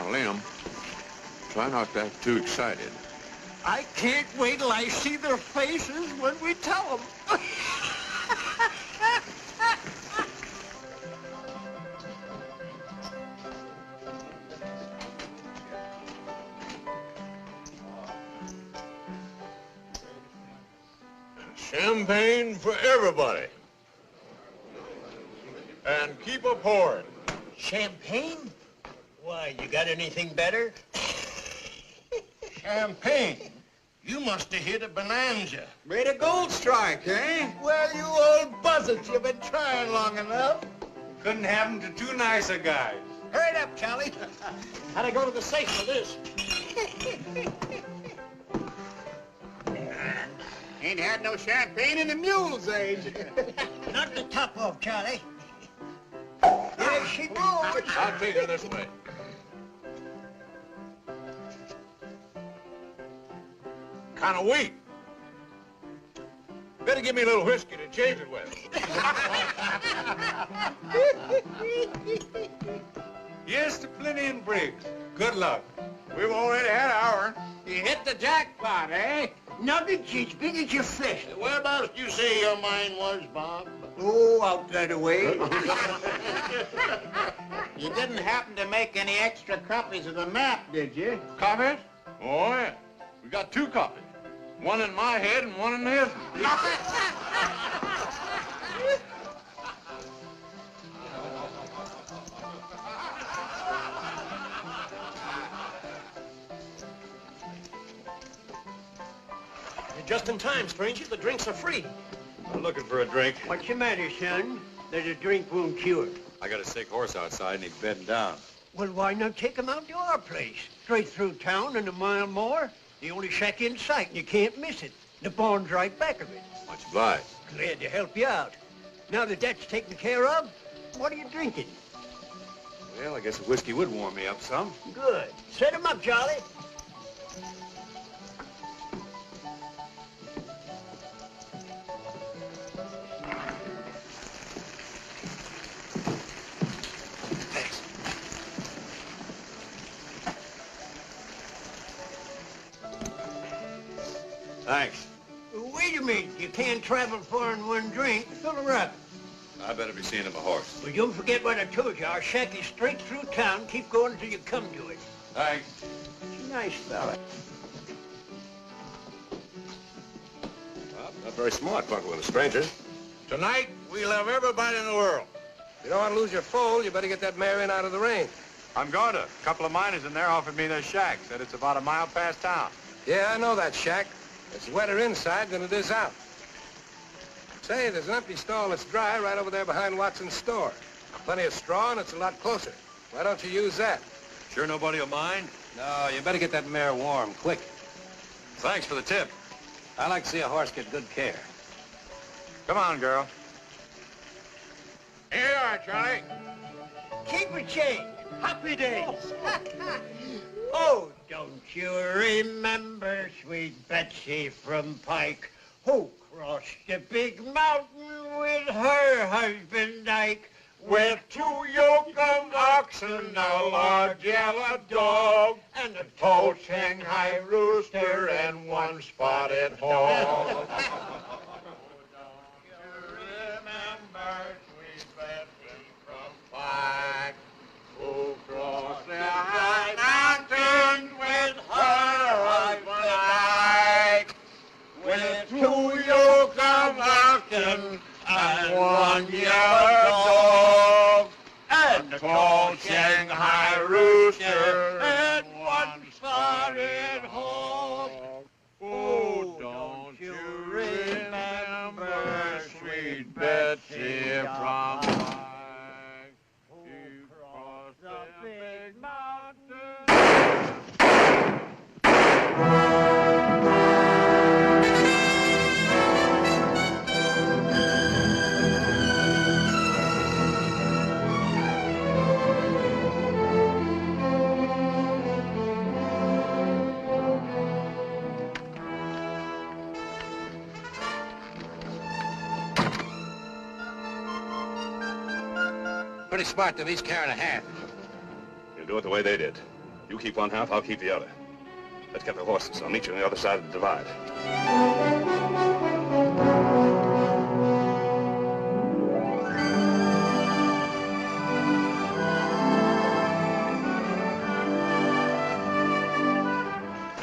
Now, Liam, try not to act too excited. I can't wait till I see their faces when we tell them. Champagne for everybody. And keep a pouring. Champagne? Why, you got anything better? Champagne? You must have hit a bonanza. Made a gold strike, eh? Well, you old buzzards, you've been trying long enough. Couldn't happen to too nice a guy. Hurry it up, Charlie. How'd I go to the safe for this? Ain't had no champagne in the mule's age. Knock the top off, Charlie. There she goes. I'll take her this way. Kind of weak. Better give me a little whiskey to change it with. Yes to plenty in Briggs. Good luck. We've already had ours. You hit the jackpot, eh? Nuggets as big as your fist. Whereabouts did you say your mine was, Bob? Oh, out that way. You didn't happen to make any extra copies of the map, did you? Copies? Oh, yeah. We got 2 copies. One in my head and one in his. You're just in time, stranger. The drinks are free. I'm looking for a drink. What's the matter, son? There's a drink won't cure. I got a sick horse outside and he's bedding down. Well, why not take him out to our place? Straight through town and a mile more. The only shack in sight, and you can't miss it. The barn's right back of it. Much obliged. Glad to help you out. Now that that's taken care of, what are you drinking? Well, I guess a whiskey would warm me up some. Good. Set him up, Charlie. Thanks. Wait a minute. You can't travel far in one drink. Fill her up. I better be seeing him a horse. Well, don't forget what I told you. Our shack is straight through town. Keep going until you come to it. Thanks. He's a nice fella. Well, not very smart fucking with a stranger. Tonight, we love everybody in the world. You don't want to lose your foal, you better get that mare in out of the rain. I'm going to. A couple of miners in there offered me their shack. Said it's about a mile past town. Yeah, I know that shack. It's wetter inside than it is out. Say, there's an empty stall that's dry right over there behind Watson's store. Plenty of straw, and it's a lot closer. Why don't you use that? Sure nobody will mind? No, you better get that mare warm, quick. Thanks for the tip. I like to see a horse get good care. Come on, girl. Here you are, Charlie. Keep a change. Happy days. Oh, don't you remember sweet Betsy from Pike, who crossed the big mountain with her husband Ike, with 2 yoke of oxen, a large yellow dog, and a tall Shanghai rooster, and 1 spotted hog. Remember sweet Betsy from Pike, who crossed the high mountain with her husband Ike, with 2 yoke of oxen and 1 yellow dog, and a tall Shanghai rooster and 1 spotted hog. Oh, don't you remember sweet Betsy from Pike, who crossed the big mountain? Pretty smart to at least care and a half. You'll do it the way they did. You keep one half, I'll keep the other. Let's get the horses. I'll meet you on the other side of the divide.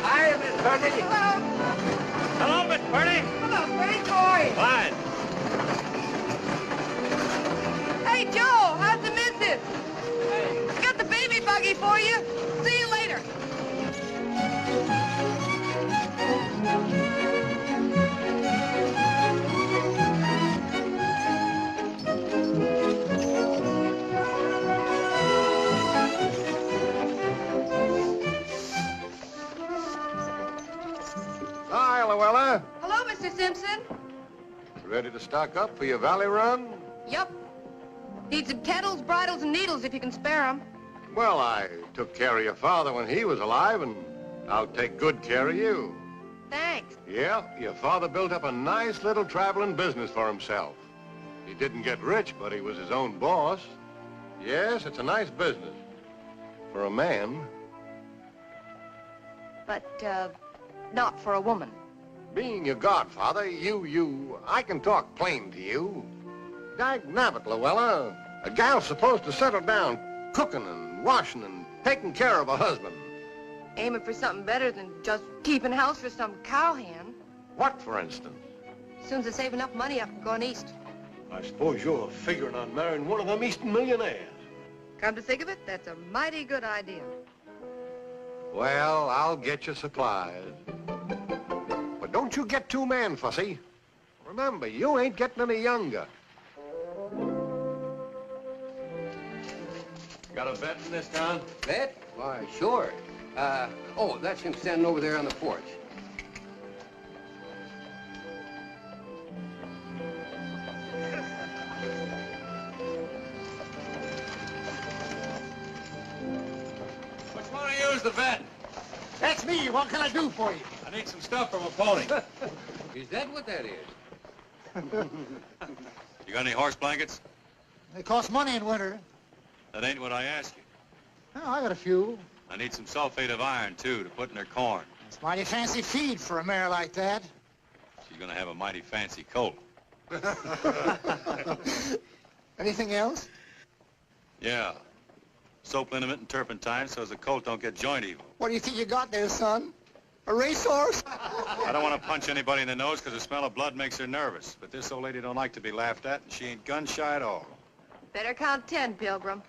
Hi, Miss Bertie. Hello. Hello, Miss Bertie. Hello, Bertie. How are you? Fine. Hey, Joe, how's the missus? I got the baby buggy for you. See you later. Hi, Luella. Hello, Mr. Simpson. Ready to stock up for your valley run? Yup. Need some kettles, bridles, and needles if you can spare 'em. Well, I took care of your father when he was alive, and I'll take good care of you. Thanks. Yeah, your father built up a nice little traveling business for himself. He didn't get rich, but he was his own boss. Yes, it's a nice business. For a man. But, not for a woman. Being your godfather, I can talk plain to you. Dagnabbit, Luella. A gal's supposed to settle down cooking and washing and taking care of a husband. Aiming for something better than just keeping house for some cowhand. What, for instance? As soon as I save enough money, I'm going east. I suppose you're figuring on marrying one of them Eastern millionaires. Come to think of it, that's a mighty good idea. Well, I'll get you supplies. But don't you get too man-fussy. Remember, you ain't getting any younger. Got a bet in this town? Bet? Why, sure. Oh, that's him standing over there on the porch. Which one of you is the vet? That's me. What can I do for you? I need some stuff from a pony. Is that what that is? You got any horse blankets? They cost money in winter. That ain't what I asked you. Oh, I got a few. I need some sulfate of iron, too, to put in her corn. It's mighty fancy feed for a mare like that. She's gonna have a mighty fancy colt. Anything else? Yeah. Soap liniment and turpentine so as the colt don't get joint evil. What do you think you got there, son? A racehorse? I don't want to punch anybody in the nose because the smell of blood makes her nervous. But this old lady don't like to be laughed at, and she ain't gun shy at all. Better count 10, Pilgrim.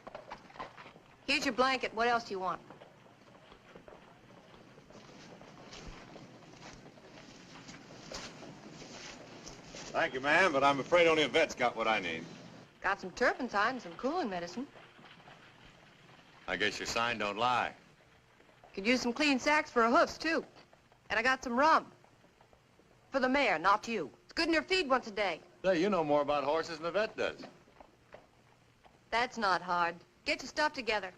Here's your blanket. What else do you want? Thank you, ma'am, but I'm afraid only a vet's got what I need. Got some turpentine and some cooling medicine. I guess your sign don't lie. Could use some clean sacks for her hoofs, too. And I got some rum. For the mare, not you. It's good in her feed once a day. Say, you know more about horses than the vet does. That's not hard. Get your stuff together.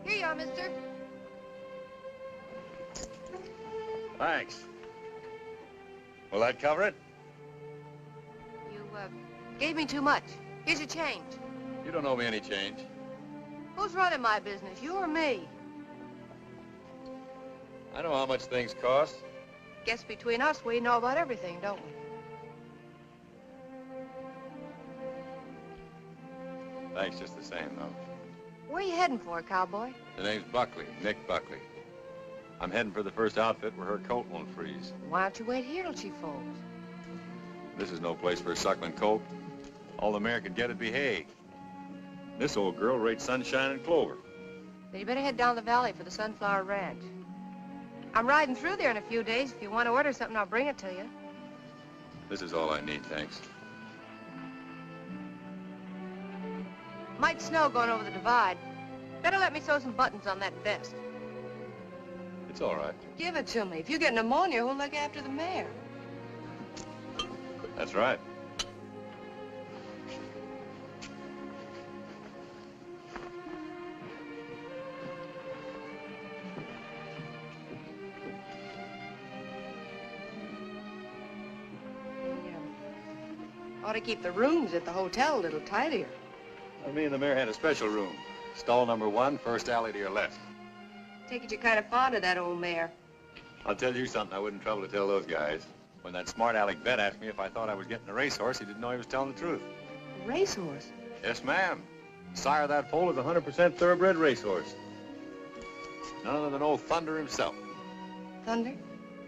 Here you are, mister. Thanks. Will that cover it? You, gave me too much. Here's your change. You don't owe me any change. Who's running my business, you or me? I know how much things cost. Guess between us, we know about everything, don't we? Thanks just the same, though. Where are you heading for, cowboy? The name's Buckley, Nick Buckley. I'm heading for the first outfit where her colt won't freeze. Why don't you wait here till she folds? This is no place for a suckling colt. All the mare could get would be hay. This old girl rates sunshine and clover. Then you better head down the valley for the Sunflower Ranch. I'm riding through there in a few days. If you want to order something, I'll bring it to you. This is all I need, thanks. Might snow going over the divide. Better let me sew some buttons on that vest. It's all right. Give it to me. If you get pneumonia, who'll look after the mare? That's right. Ought to keep the rooms at the hotel a little tidier. Well, me and the mayor had a special room. Stall number 1, first alley to your left. Take it you're kind of fond of that old mare. I'll tell you something I wouldn't trouble to tell those guys. When that smart aleck vet asked me if I thought I was getting a racehorse, he didn't know he was telling the truth. A racehorse? Yes, ma'am. Sire of that foal is a 100% thoroughbred racehorse. None other than old Thunder himself. Thunder?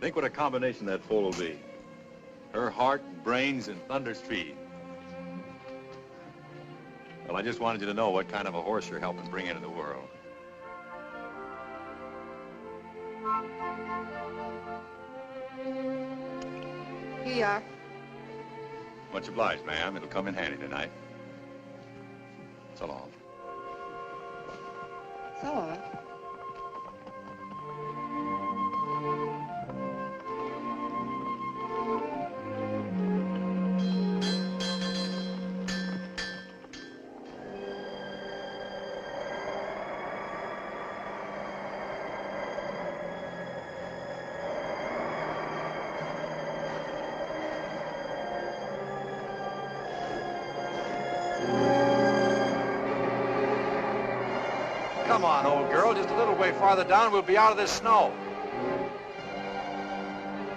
Think what a combination that foal will be. Her heart, brains, and Thunder's feed. Well, I just wanted you to know what kind of a horse you're helping bring into the world. Here you are. Much obliged, ma'am. It'll come in handy tonight. So long. So long. Come on, old girl. Just a little way farther down, we'll be out of this snow.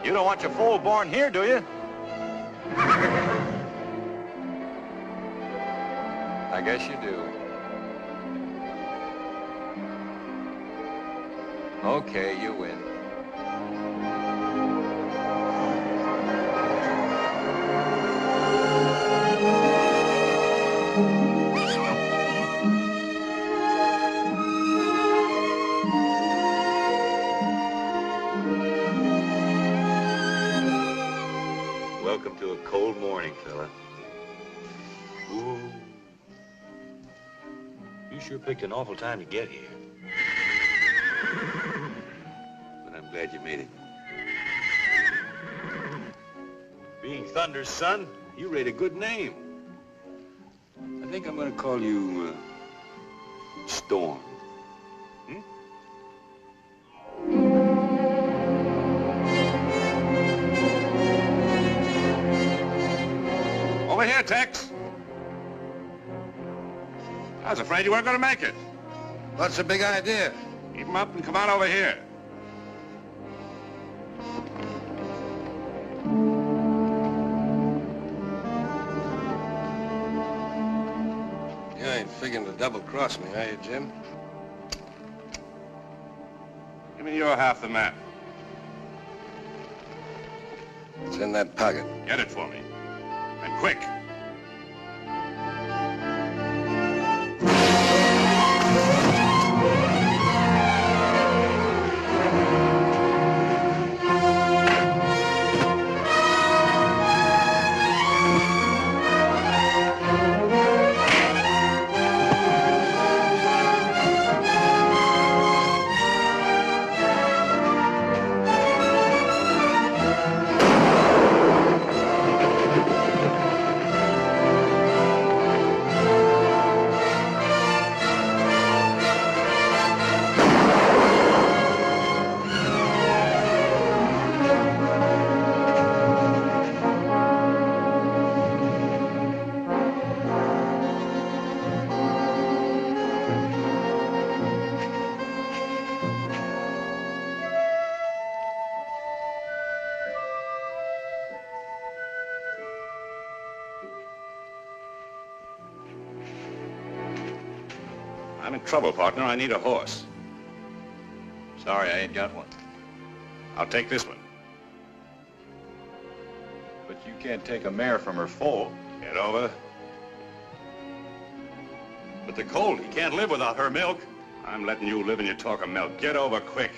You don't want your foal born here, do you? I guess you do. Okay, you win. Welcome to a cold morning, fella. Ooh. You sure picked an awful time to get here. But I'm glad you made it. Being Thunder's son, you rate a good name. I think I'm gonna call you, Storm. Hmm? Over here, Tex. I was afraid you weren't going to make it. What's the big idea? Keep him up and come on over here. You ain't figuring to double-cross me, are you, Jim? Give me your half the map. It's in that pocket. Get it for me. And quick. I'm in trouble, partner. I need a horse. Sorry, I ain't got one. I'll take this one. But you can't take a mare from her foal. Get over. But the colt, he can't live without her milk. I'm letting you live and you talk of milk. Get over quick.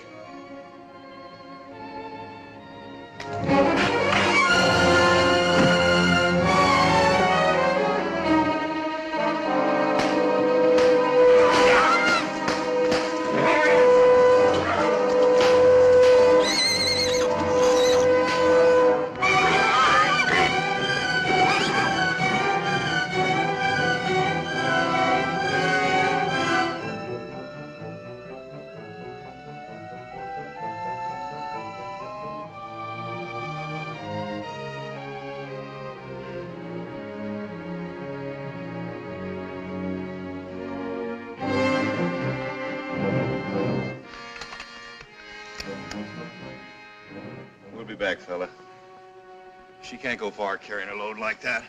be back, fella. She can't go far carrying a load like that.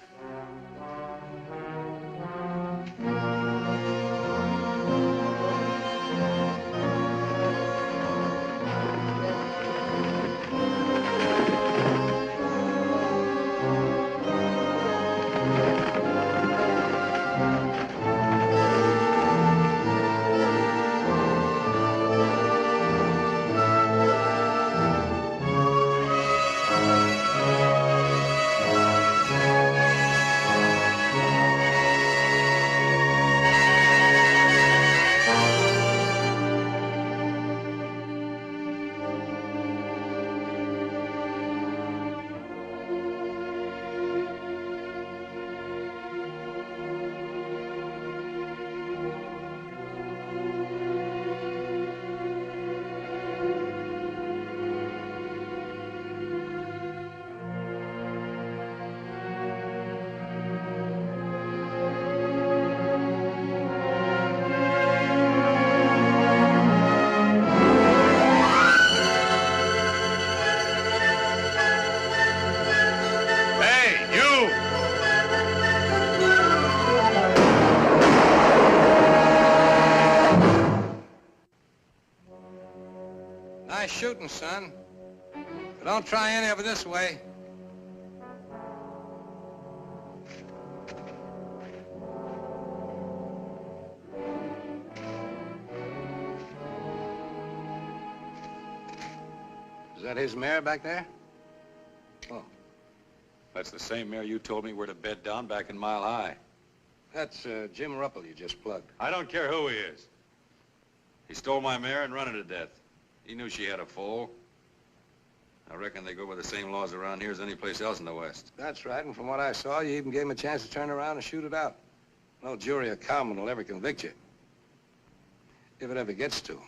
Nice shooting, son. But don't try any of it this way. Is that his mare back there? Oh. That's the same mare you told me where to bed down back in Mile High. That's Jim Ruppel you just plugged. I don't care who he is. He stole my mare and run her to death. He knew she had a foal. I reckon they go by the same laws around here as any place else in the West. That's right, and from what I saw, you even gave him a chance to turn around and shoot it out. No jury or cowman will ever convict you. If it ever gets to him.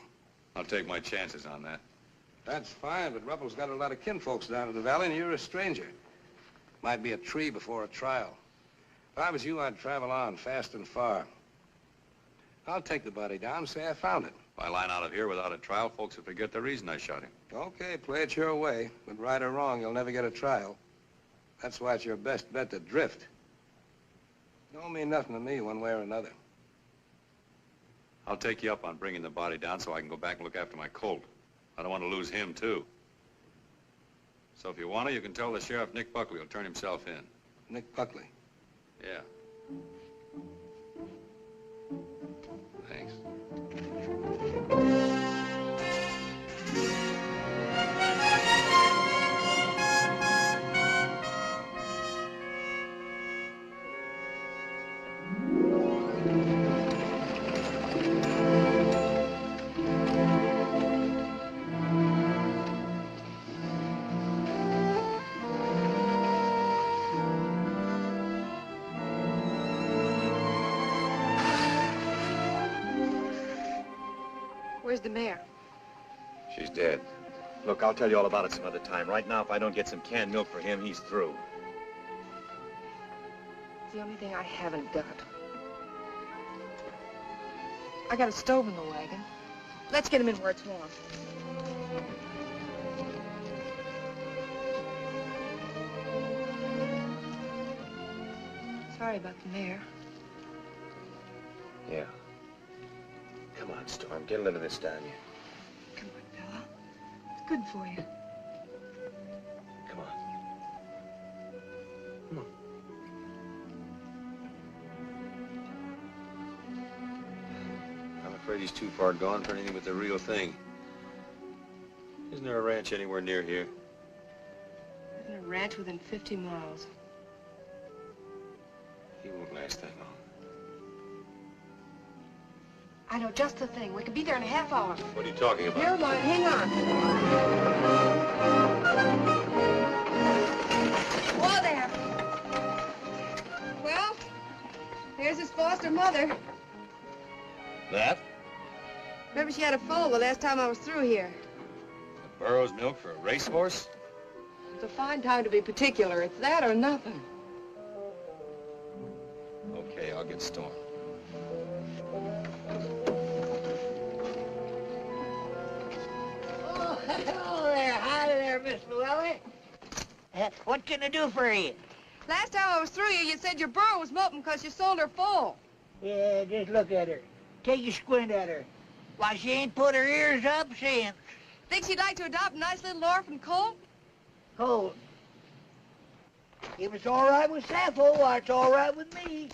I'll take my chances on that. That's fine, but Ruppel's got a lot of kinfolks down in the valley, and you're a stranger. Might be a tree before a trial. If I was you, I'd travel on, fast and far. I'll take the body down and say I found it. If I line out of here without a trial, folks will forget the reason I shot him. Okay, play it your way. But right or wrong, you'll never get a trial. That's why it's your best bet to drift. Don't mean nothing to me one way or another. I'll take you up on bringing the body down so I can go back and look after my colt. I don't want to lose him, too. So if you want to, you can tell the sheriff Nick Buckley will turn himself in. Nick Buckley? Yeah. Thanks. Where's the mare? She's dead. Look, I'll tell you all about it some other time. Right now, if I don't get some canned milk for him, he's through. It's the only thing I haven't got. I got a stove in the wagon. Let's get him in where it's warm. Sorry about the mare. Yeah. Come on, Storm. Get a little of this down you. Come on, Bella. It's good for you. Come on. Come on. I'm afraid he's too far gone for anything but the real thing. Isn't there a ranch anywhere near here? There's a ranch within 50 miles. He won't last that long. I know just the thing. We could be there in a half hour. What are you talking about? Never mind. Hang on. Whoa there. Well, there's his foster mother. That? Remember she had a foal the last time I was through here. A burro's milk for a racehorse? It's a fine time to be particular. It's that or nothing. Okay, I'll get Storm. Oh, hello there. Hi there, Miss Llewellyn. What can I do for you? Last time I was through you said your burro was moping because you sold her full. Yeah, just look at her. Take a squint at her. Why, she ain't put her ears up since. Think she'd like to adopt a nice little orphan colt? Colt. If it's all right with Sappho, why, it's all right with me.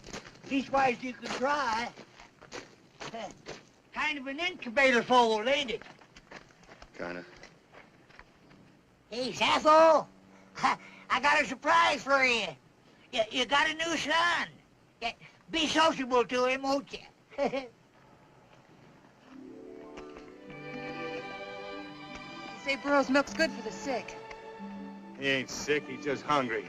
Leastwise, you can try. Kind of an incubator foal, ain't it? Kinda. Hey, Sappho, I got a surprise for you. You got a new son. Yeah, be sociable to him, won't you? They say burro's milk's good for the sick. He ain't sick, he's just hungry.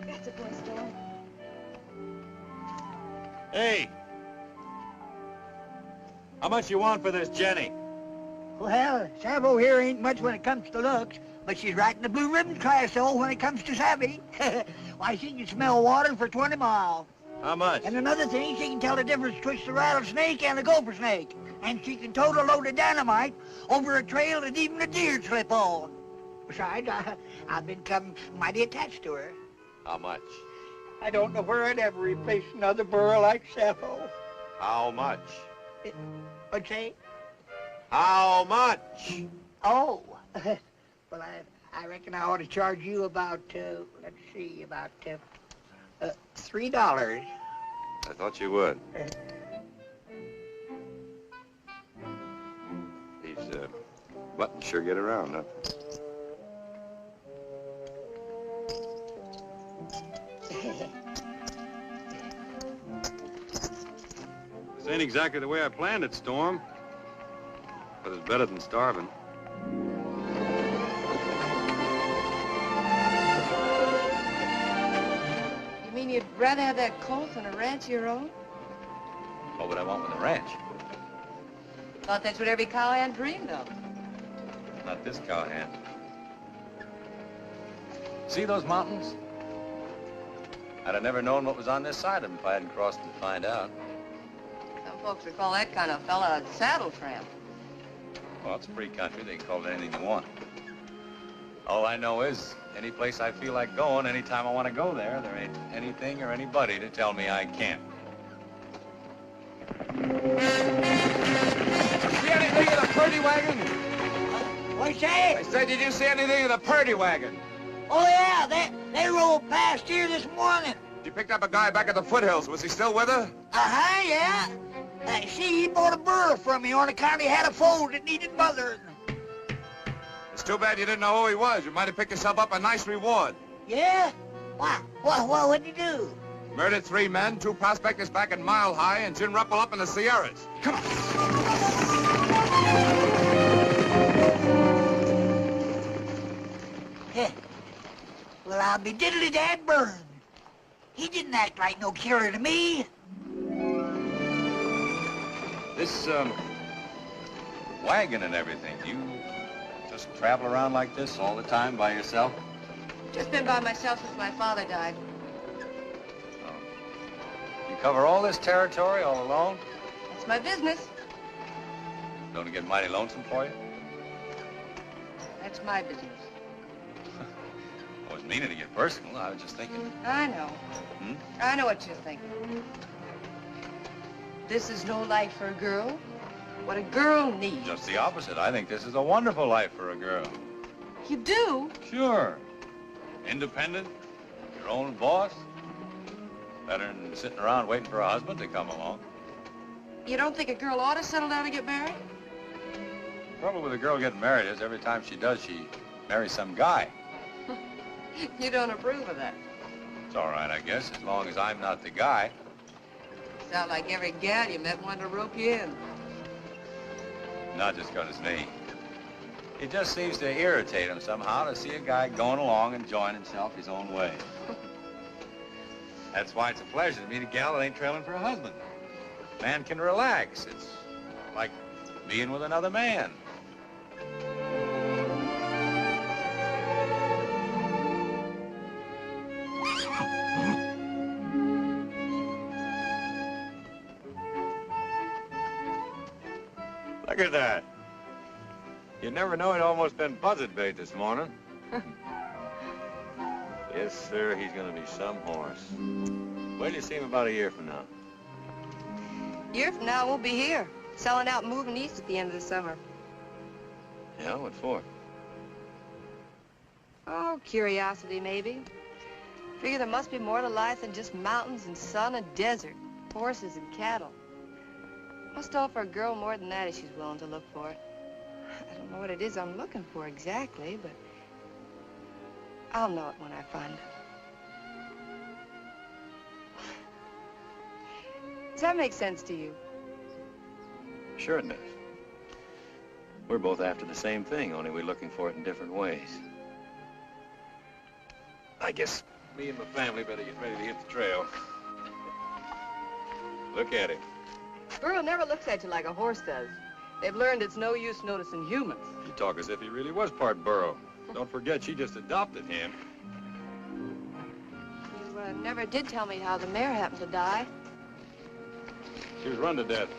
That's a boy, Storm. Hey! How much you want for this Jenny? Well, Sappho here ain't much when it comes to looks, but she's right in the blue ribbon class, though, when it comes to savvy. Why, she can smell water for 20 miles. How much? And another thing, she can tell the difference between the rattlesnake and the gopher snake. And she can tote a load of dynamite over a trail that even a deer'd slip on. Besides, I've become mighty attached to her. How much? I don't know where I'd ever replace another burro like Sappho. How much? What'd you say? How much? Oh, well, I reckon I ought to charge you about, let's see, about $3. I thought you would. These buttons sure get around, huh? This ain't exactly the way I planned it, Storm. But it's better than starving. You mean you'd rather have that colt than a ranch of your own? What would I want with a ranch? Thought that's what every cowhand dreamed of. Not this cowhand. See those mountains? I'd have never known what was on this side of them if I hadn't crossed them to find out. Some folks would call that kind of fella a saddle tramp. Well, it's free country. They can call it anything they want. All I know is, any place I feel like going, anytime I want to go there, there ain't anything or anybody to tell me I can't. See anything of the Purdy wagon? What's that? I said, did you see anything of the Purdy wagon? Oh, yeah, they rolled past here this morning. You picked up a guy back at the foothills. Was he still with her? Uh-huh, yeah. See, he bought a burro from me on account he had a foal that needed mothering. It's too bad you didn't know who he was. You might have picked yourself up a nice reward. Yeah? What'd you do? Murdered 3 men, 2 prospectors back in Mile High, and Jim Ruppel up in the Sierras. Come on. Well, I'll be diddly-dad burned. He didn't act like no killer to me. This, wagon and everything, you just travel around like this all the time by yourself? Just been by myself since my father died. You cover all this territory all alone? That's my business. Don't it get mighty lonesome for you? That's my business. I wasn't meaning to get personal. I was just thinking. I know. Hmm? I know what you're thinking. This is no life for a girl. What a girl needs. Just the opposite. I think this is a wonderful life for a girl. You do? Sure. Independent, your own boss. Better than sitting around waiting for a husband to come along. You don't think a girl ought to settle down and get married? The trouble with a girl getting married is every time she does, she marries some guy. You don't approve of that. It's all right, I guess, as long as I'm not the guy. Sound like every gal you met wanted to rope you in. Not just got his name. It just seems to irritate him somehow to see a guy going along enjoying himself his own way. That's why it's a pleasure to meet a gal that ain't trailing for a husband. Man can relax. It's like being with another man. Look at that. You never know, he'd almost been buzzard bait this morning. Yes, sir, he's gonna be some horse. Wait till you see him about a year from now. A year from now, I won't be here. Selling out and moving east at the end of the summer. Yeah, what for? Oh, curiosity, maybe. Figure there must be more to life than just mountains and sun and desert, horses and cattle. Must offer a girl more than that if she's willing to look for it. I don't know what it is I'm looking for exactly, but I'll know it when I find it. Does that make sense to you? Sure it does. We're both after the same thing, only we're looking for it in different ways. I guess me and my family better get ready to hit the trail. Look at him. Burro never looks at you like a horse does. They've learned it's no use noticing humans. You talk as if he really was part burro. Don't forget, she just adopted him. You never did tell me how the mare happened to die. She was run to death.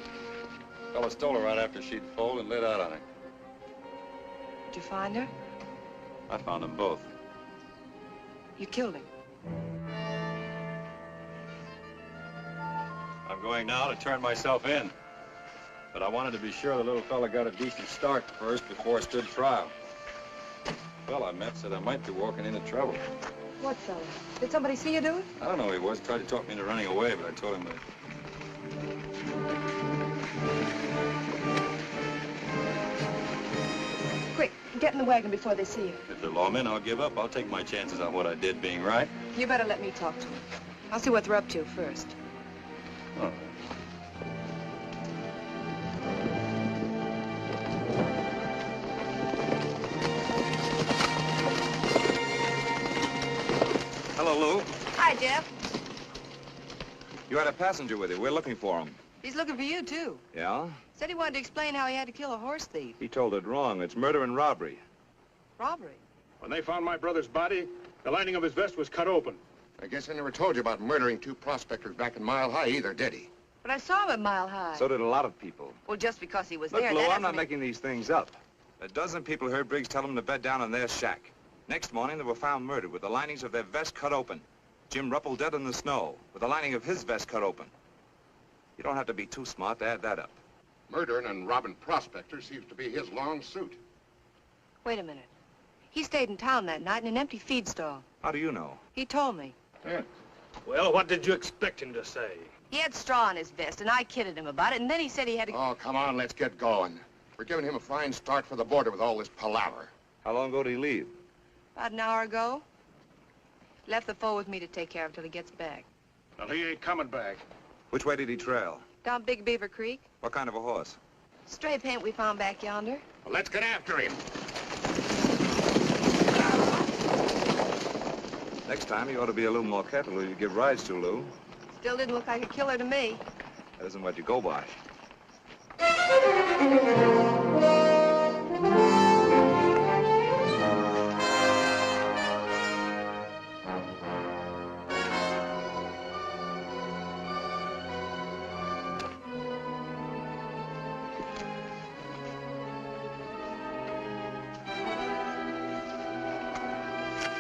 Fella stole her right after she'd foaled and lit out on her. Did you find her? I found them both. You killed him. I'm going now to turn myself in. But I wanted to be sure the little fella got a decent start first before I stood trial. The fella I met said I might be walking into trouble. What fella? Did somebody see you do it? I don't know who he was. Tried to talk me into running away, but I told him that. Quick, get in the wagon before they see you. If they're lawmen, I'll give up. I'll take my chances on what I did being right. You better let me talk to them. I'll see what they're up to first. Oh. Hello, Lou. Hi, Jeff. You had a passenger with you. We're looking for him. He's looking for you, too. Yeah? Said he wanted to explain how he had to kill a horse thief. He told it wrong. It's murder and robbery. Robbery? When they found my brother's body, the lining of his vest was cut open. I guess I never told you about murdering two prospectors back in Mile High either, did he? But I saw him at Mile High. So did a lot of people. Well, just because he was Look, there, Lou, that I'm not doesn't making these things up. A dozen people heard Briggs tell them to bed down in their shack. Next morning, they were found murdered with the linings of their vest cut open. Jim Ruppel dead in the snow, with the lining of his vest cut open. You don't have to be too smart to add that up. Murdering and robbing prospectors seems to be his long suit. Wait a minute. He stayed in town that night in an empty feed stall. How do you know? He told me. Yeah. Well, what did you expect him to say? He had straw in his vest, and I kidded him about it, and then he said he had to... Oh, come on, let's get going. We're giving him a fine start for the border with all this palaver. How long ago did he leave? About an hour ago. Left the foal with me to take care of till he gets back. Well, he ain't coming back. Which way did he trail? Down Big Beaver Creek. What kind of a horse? Stray paint we found back yonder. Well, let's get after him. Next time, you ought to be a little more careful who you give rides to, Lou. Still didn't look like a killer to me. That isn't what you go by.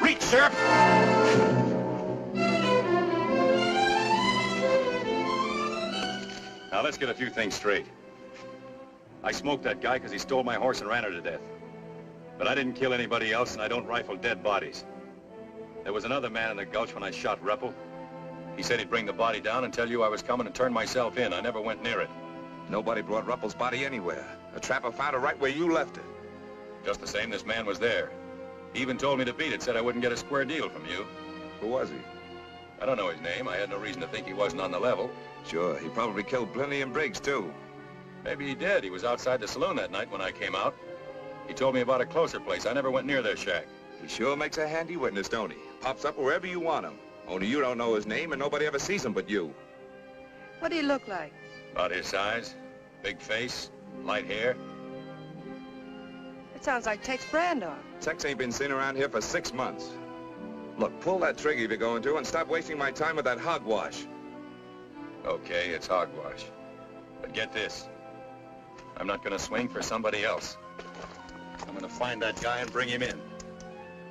Reach, sir! Now, let's get a few things straight. I smoked that guy because he stole my horse and ran her to death. But I didn't kill anybody else, and I don't rifle dead bodies. There was another man in the gulch when I shot Ruppel. He said he'd bring the body down and tell you I was coming and turn myself in. I never went near it. Nobody brought Ruppel's body anywhere. A trapper found it right where you left it. Just the same, this man was there. He even told me to beat it, said I wouldn't get a square deal from you. Who was he? I don't know his name. I had no reason to think he wasn't on the level. Sure, he probably killed Plenty and Briggs, too. Maybe he did. He was outside the saloon that night when I came out. He told me about a closer place. I never went near their shack. He sure makes a handy witness, don't he? Pops up wherever you want him. Only you don't know his name and nobody ever sees him but you. What do you look like? About his size. Big face. Light hair. It sounds like Tex Brandon. Tex ain't been seen around here for 6 months. Look, pull that trigger if you're going to and stop wasting my time with that hogwash. Okay, it's hogwash. But get this. I'm not gonna swing for somebody else. I'm gonna find that guy and bring him in.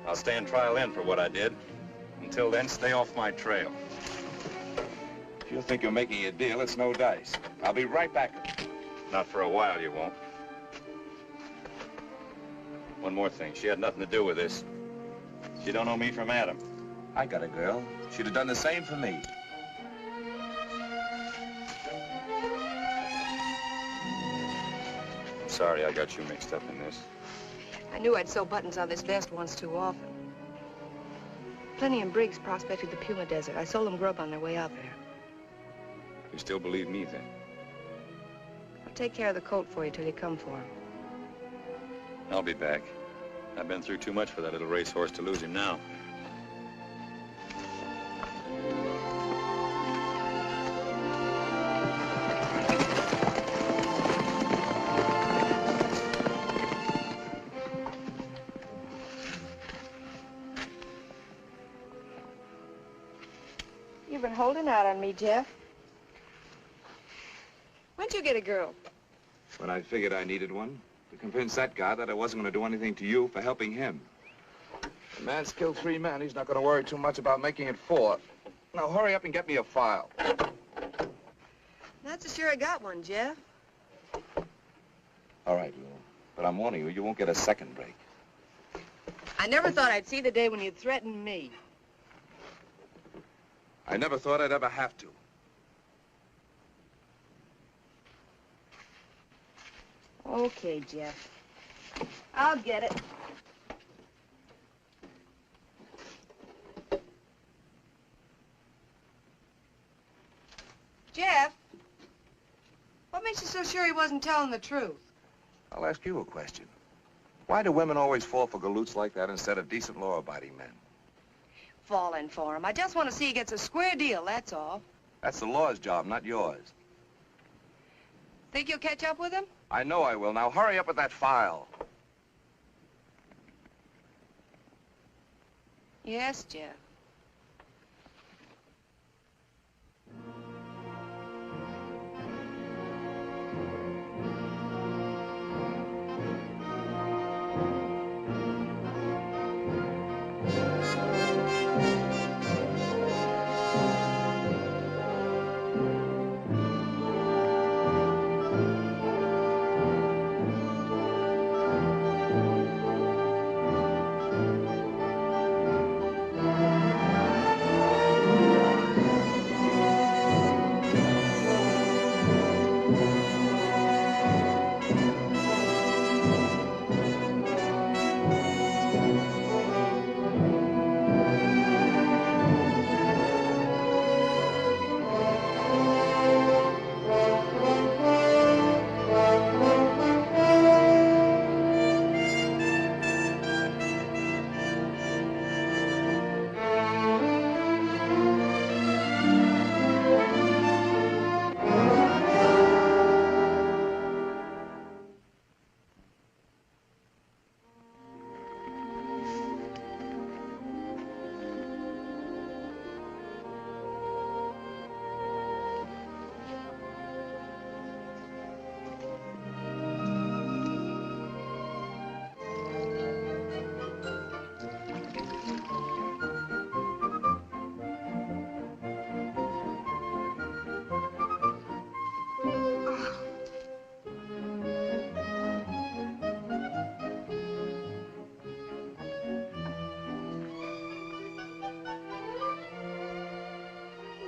I'll stand trial in for what I did. Until then, stay off my trail. If you think you're making a deal, it's no dice. I'll be right back. Not for a while, you won't. One more thing. She had nothing to do with this. She don't know me from Adam. I got a girl. She'd have done the same for me. I'm sorry I got you mixed up in this. I knew I'd sew buttons on this vest once too often. Plenty and Briggs prospected the Puma Desert. I sold them grub on their way out there. You still believe me, then? I'll take care of the coat for you till you come for him. I'll be back. I've been through too much for that little racehorse to lose him now. You've been holding out on me, Jeff. When'd you get a girl? When I figured I needed one, to convince that guy that I wasn't going to do anything to you for helping him. The man's killed 3 men. He's not going to worry too much about making it 4. Now, hurry up and get me a file. Not so sure I got one, Jeff. All right, Lou. But I'm warning you, you won't get a second break. I never thought I'd see the day when you'd threaten me. I never thought I'd ever have to. Okay, Jeff. I'll get it. Jeff, what makes you so sure he wasn't telling the truth? I'll ask you a question. Why do women always fall for galoots like that instead of decent law-abiding men? Falling for him. I just want to see he gets a square deal, that's all. That's the law's job, not yours. Think you'll catch up with him? I know I will. Now hurry up with that file. Yes, Jeff.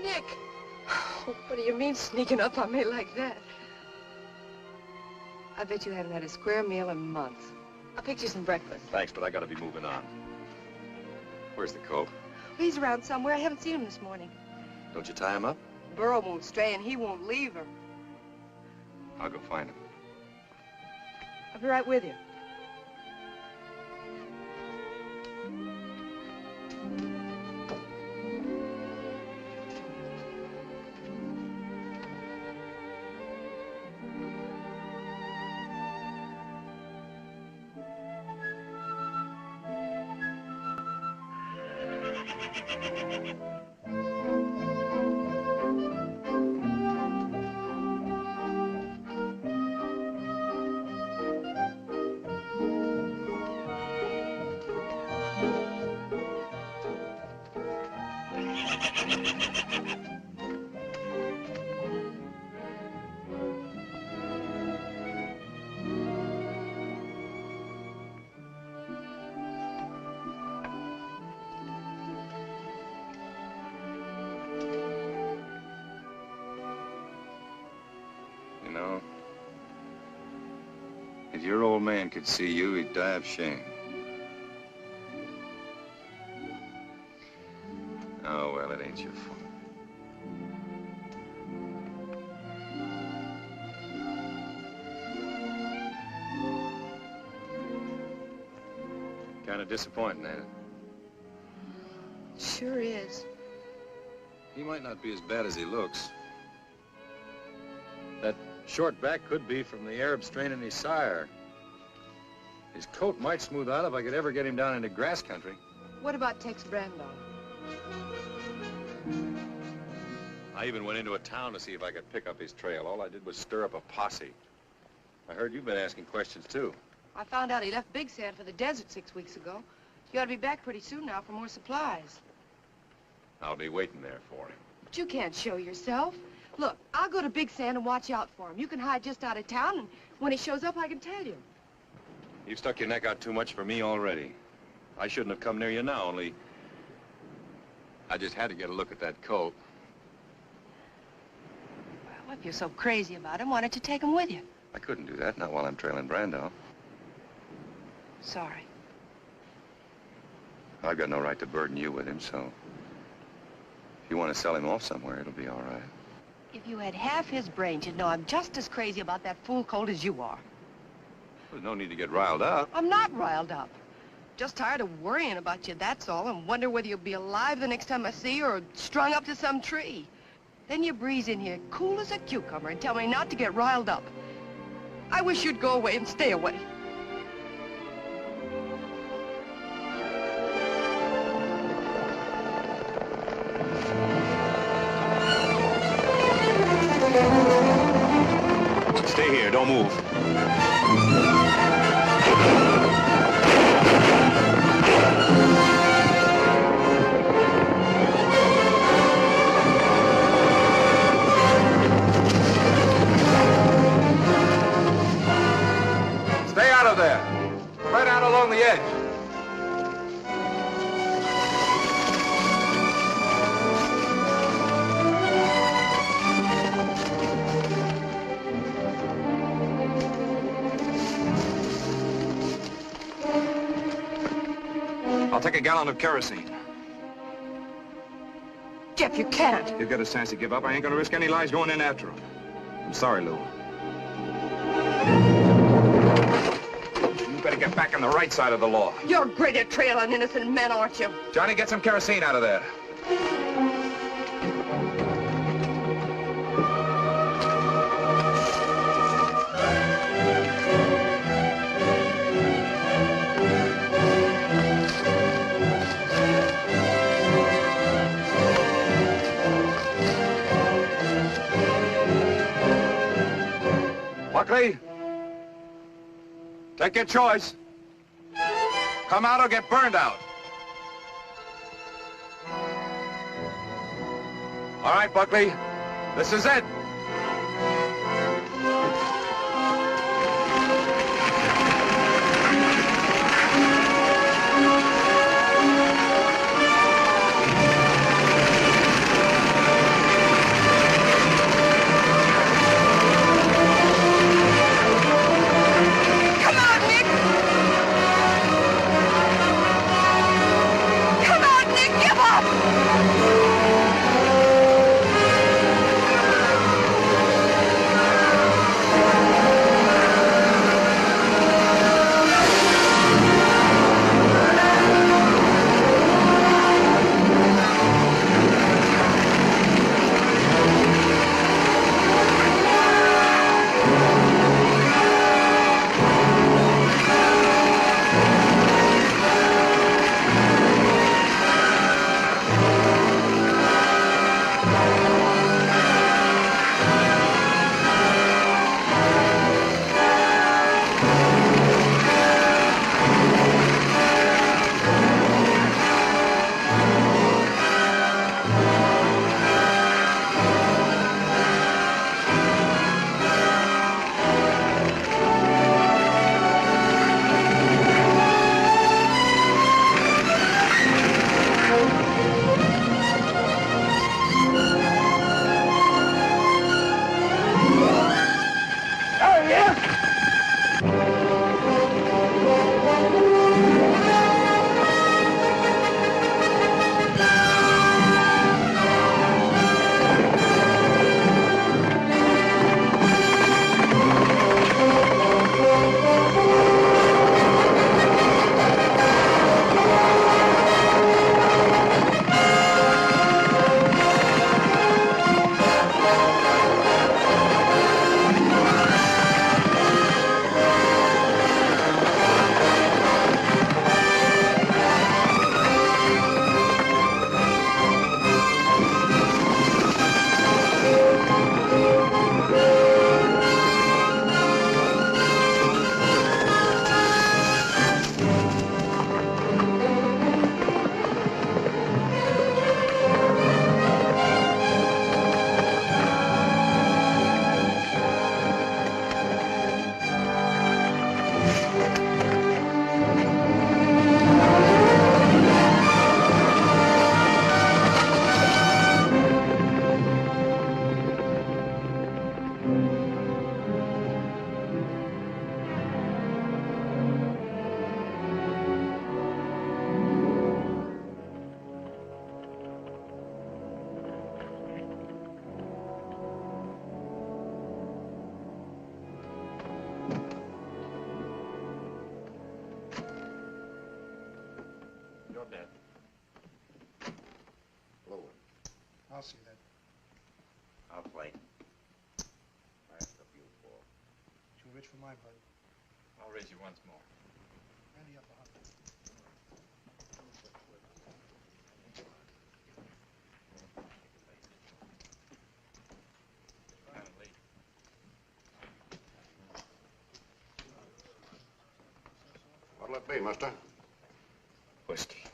Nick! Oh, what do you mean sneaking up on me like that? I bet you haven't had a square meal in months. I'll pick you some breakfast. Thanks, but I gotta be moving on. Where's the colt? He's around somewhere. I haven't seen him this morning. Don't you tie him up? Burro won't stay and he won't leave her. I'll go find him. I'll be right with you. You know, if your old man could see you, he'd die of shame. Oh, well, it ain't your fault. Kind of disappointing, ain't it? Sure is. He might not be as bad as he looks. That short back could be from the Arab strain in his sire. His coat might smooth out if I could ever get him down into grass country. What about Tex Brando? I even went into a town to see if I could pick up his trail. All I did was stir up a posse. I heard you've been asking questions, too. I found out he left Big Sand for the desert 6 weeks ago. You ought to be back pretty soon now for more supplies. I'll be waiting there for him. But you can't show yourself. Look, I'll go to Big Sand and watch out for him. You can hide just out of town, and when he shows up, I can tell you. You've stuck your neck out too much for me already. I shouldn't have come near you now, only I just had to get a look at that coat. Well, if you're so crazy about him, why don't you take him with you? I couldn't do that, not while I'm trailing Brando. Sorry. I've got no right to burden you with him, so if you want to sell him off somewhere, it'll be all right. If you had half his brains, you'd know I'm just as crazy about that fool colt as you are. There's no need to get riled up. I'm not riled up. Just tired of worrying about you, that's all, and wonder whether you'll be alive the next time I see you or strung up to some tree. Then you breeze in here, cool as a cucumber, and tell me not to get riled up. I wish you'd go away and stay away. Stay here, don't move. Stay out of there. Right out along the edge. I'll take a gallon of kerosene. Jeff, you can't. He'll get a chance to give up. I ain't gonna risk any lives going in after him. I'm sorry, Lou. You better get back on the right side of the law. You're great at trailing innocent men, aren't you? Johnny, get some kerosene out of there. Buckley, take your choice. Come out or get burned out. All right, Buckley, this is it. bad. Lower. I'll see that. I'll play. Last of you four. Too rich for my blood. I'll raise you once more. Randy up 100. Kind of late. What'll it be, mister? Whiskey.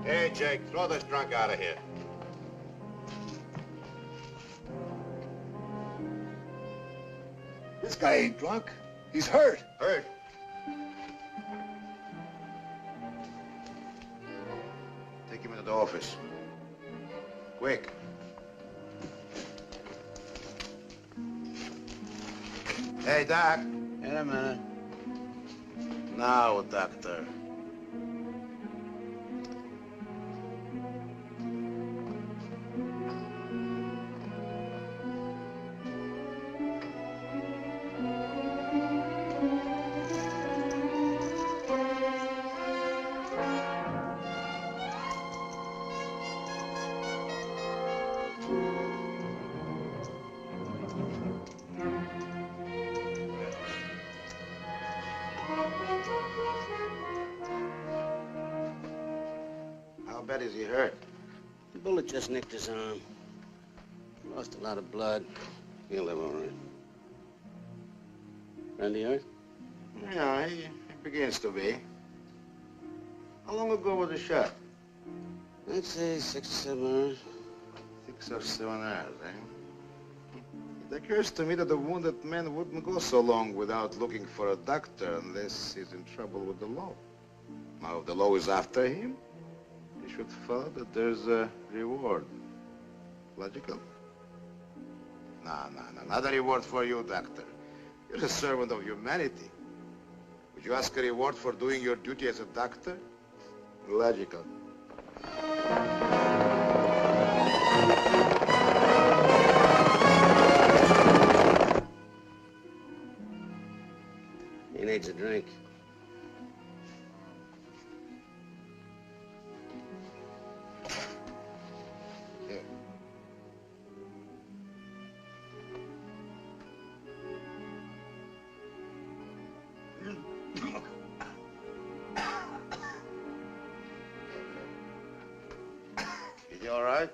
Hey, Jake, throw this drunk out of here. This guy ain't drunk. He's hurt. Hurt? Take him into the office. Quick. Hey, Doc. In a minute. Now, doctor. How bad is he hurt? The bullet just nicked his arm. Lost a lot of blood. He'll live all right. Randy hurt? Yeah, he begins to be. How long ago was the shot? I'd say 6 or 7 hours. 6 or 7 hours, eh? It occurs to me that the wounded man wouldn't go so long without looking for a doctor unless he's in trouble with the law. Now, if the law is after him, he should follow that there's a reward. Logical? No, not a reward for you, doctor. You're a servant of humanity. Would you ask a reward for doing your duty as a doctor? Logical. He needs a drink. Here. Is he all right?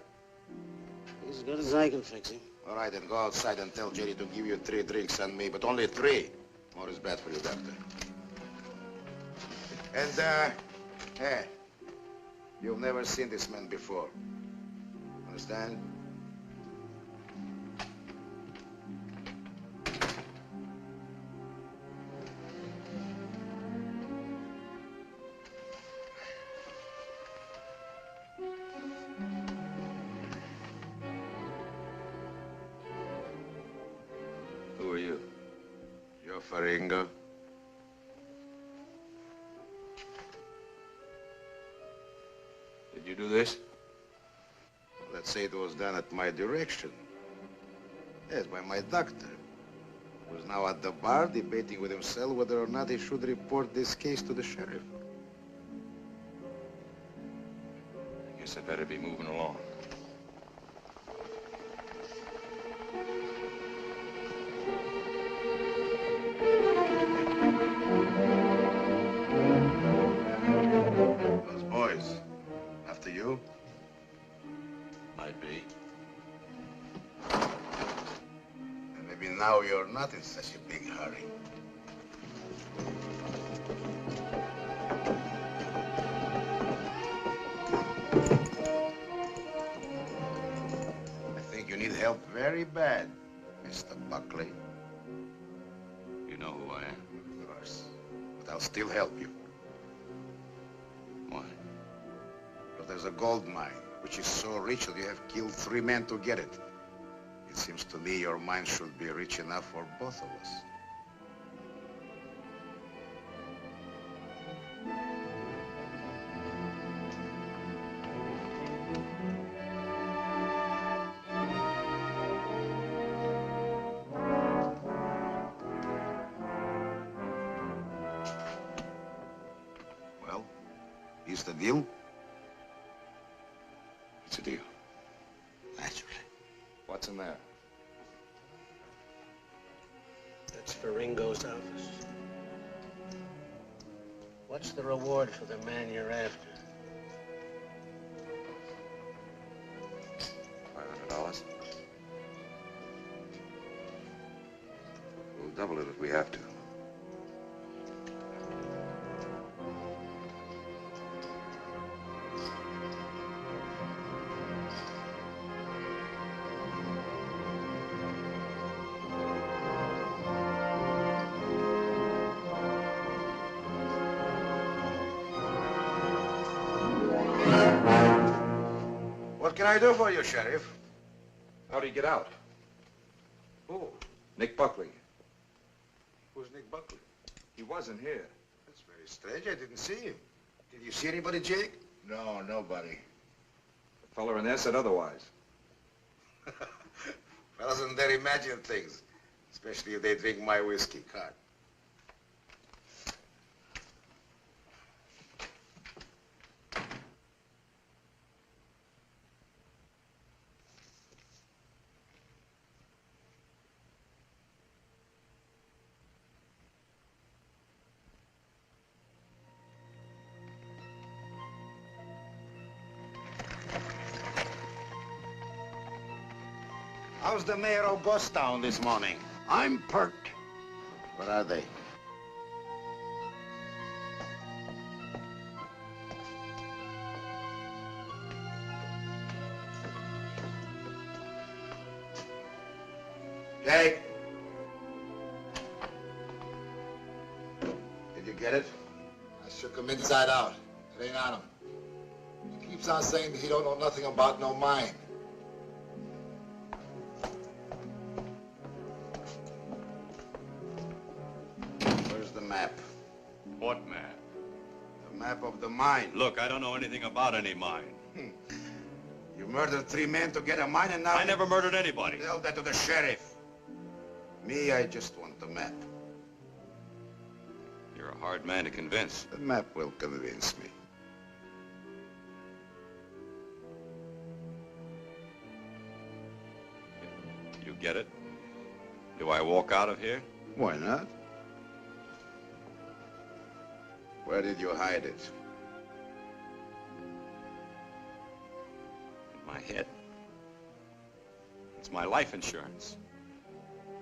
He's as good as I can fix him. All right, then go outside and tell Jerry to give you 3 drinks on me, but only 3. More is bad for you, doctor. And, hey, you've never seen this man before. Understand? Who are you? You're Faringo. Did you do this? Let's say it was done at my direction. Yes, by my doctor, who's now at the bar debating with himself whether or not he should report this case to the sheriff. I guess I better be moving along. Those boys, after you? Might be. And maybe now you're not in such a big hurry. I think you need help very bad, Mr. Buckley. You know who I am? Of course. But I'll still help you. Why? Because there's a gold mine, which is so rich that you have killed 3 men to get it. It seems to me your mine should be rich enough for both of us. this the deal? It's a deal. Naturally. What's in there? That's for Ringo's office. What's the reward for the man you're after? $500. We'll double it if we have to. What can I do for you, Sheriff? How'd he get out? Who? Nick Buckley. Who's Nick Buckley? He wasn't here. That's very strange. I didn't see him. Did you see anybody, Jake? No, nobody. The feller in there said otherwise. Fellas in there imagine things, especially if they drink my whiskey. Cut. How's the mayor of Ghostown this morning? I'm perked. Where are they? Jake? Did you get it? I shook him inside out. It ain't on him. He keeps on saying that he don't know nothing about no mine. Where's the map? What map? The map of the mine. Look, I don't know anything about any mine. You murdered 3 men to get a mine and now... I never murdered anybody. Tell that to the sheriff. Me, I just want the map. You're a hard man to convince. The map will convince me. You get it? Do I walk out of here? Why not? Where did you hide it? In my head. It's my life insurance.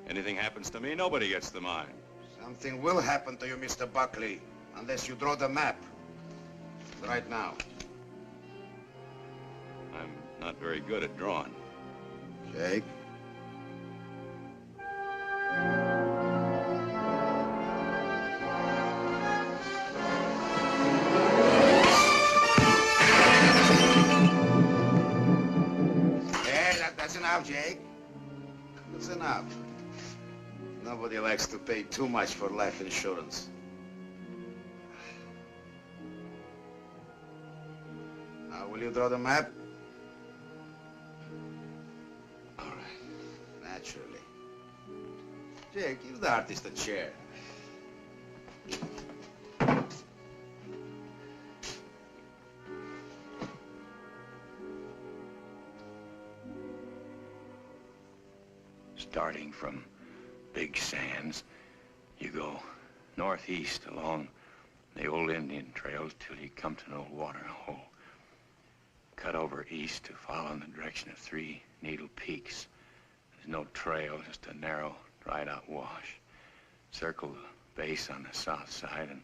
Anything happens to me, nobody gets the mine. Something will happen to you, Mr. Buckley, unless you draw the map. Right now. I'm not very good at drawing. Jake? That's enough, Jake. That's enough. Nobody likes to pay too much for life insurance. Now, will you draw the map? All right. Naturally. Jake, give the artist a chair. Starting from Big Sands, you go northeast along the old Indian trails till you come to an old water hole. Cut over east to follow in the direction of 3 Needle Peaks. There's no trail, just a narrow, dried-out wash. Circle the base on the south side and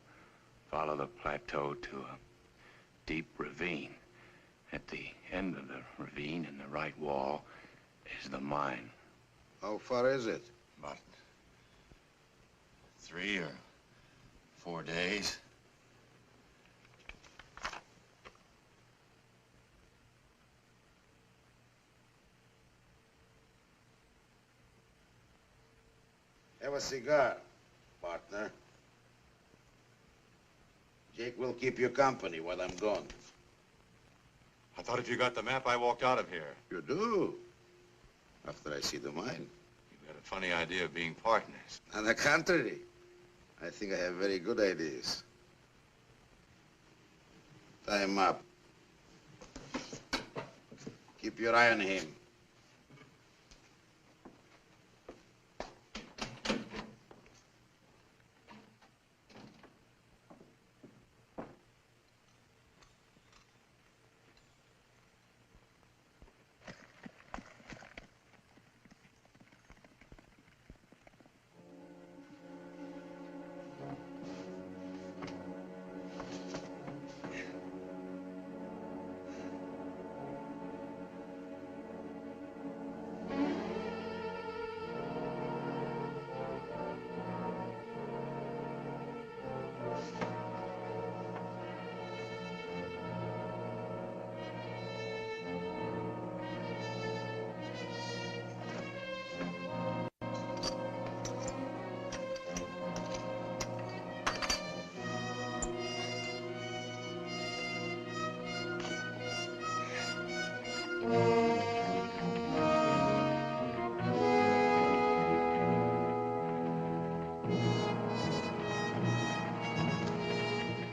follow the plateau to a deep ravine. At the end of the ravine, in the right wall, is the mine. How far is it? About 3 or 4 days. Have a cigar, partner. Jake will keep you company while I'm gone. I thought if you got the map, I walked out of here. You do? After I see the mine. You've got a funny idea of being partners. On the contrary, I think I have very good ideas. Tie him up. Keep your eye on him.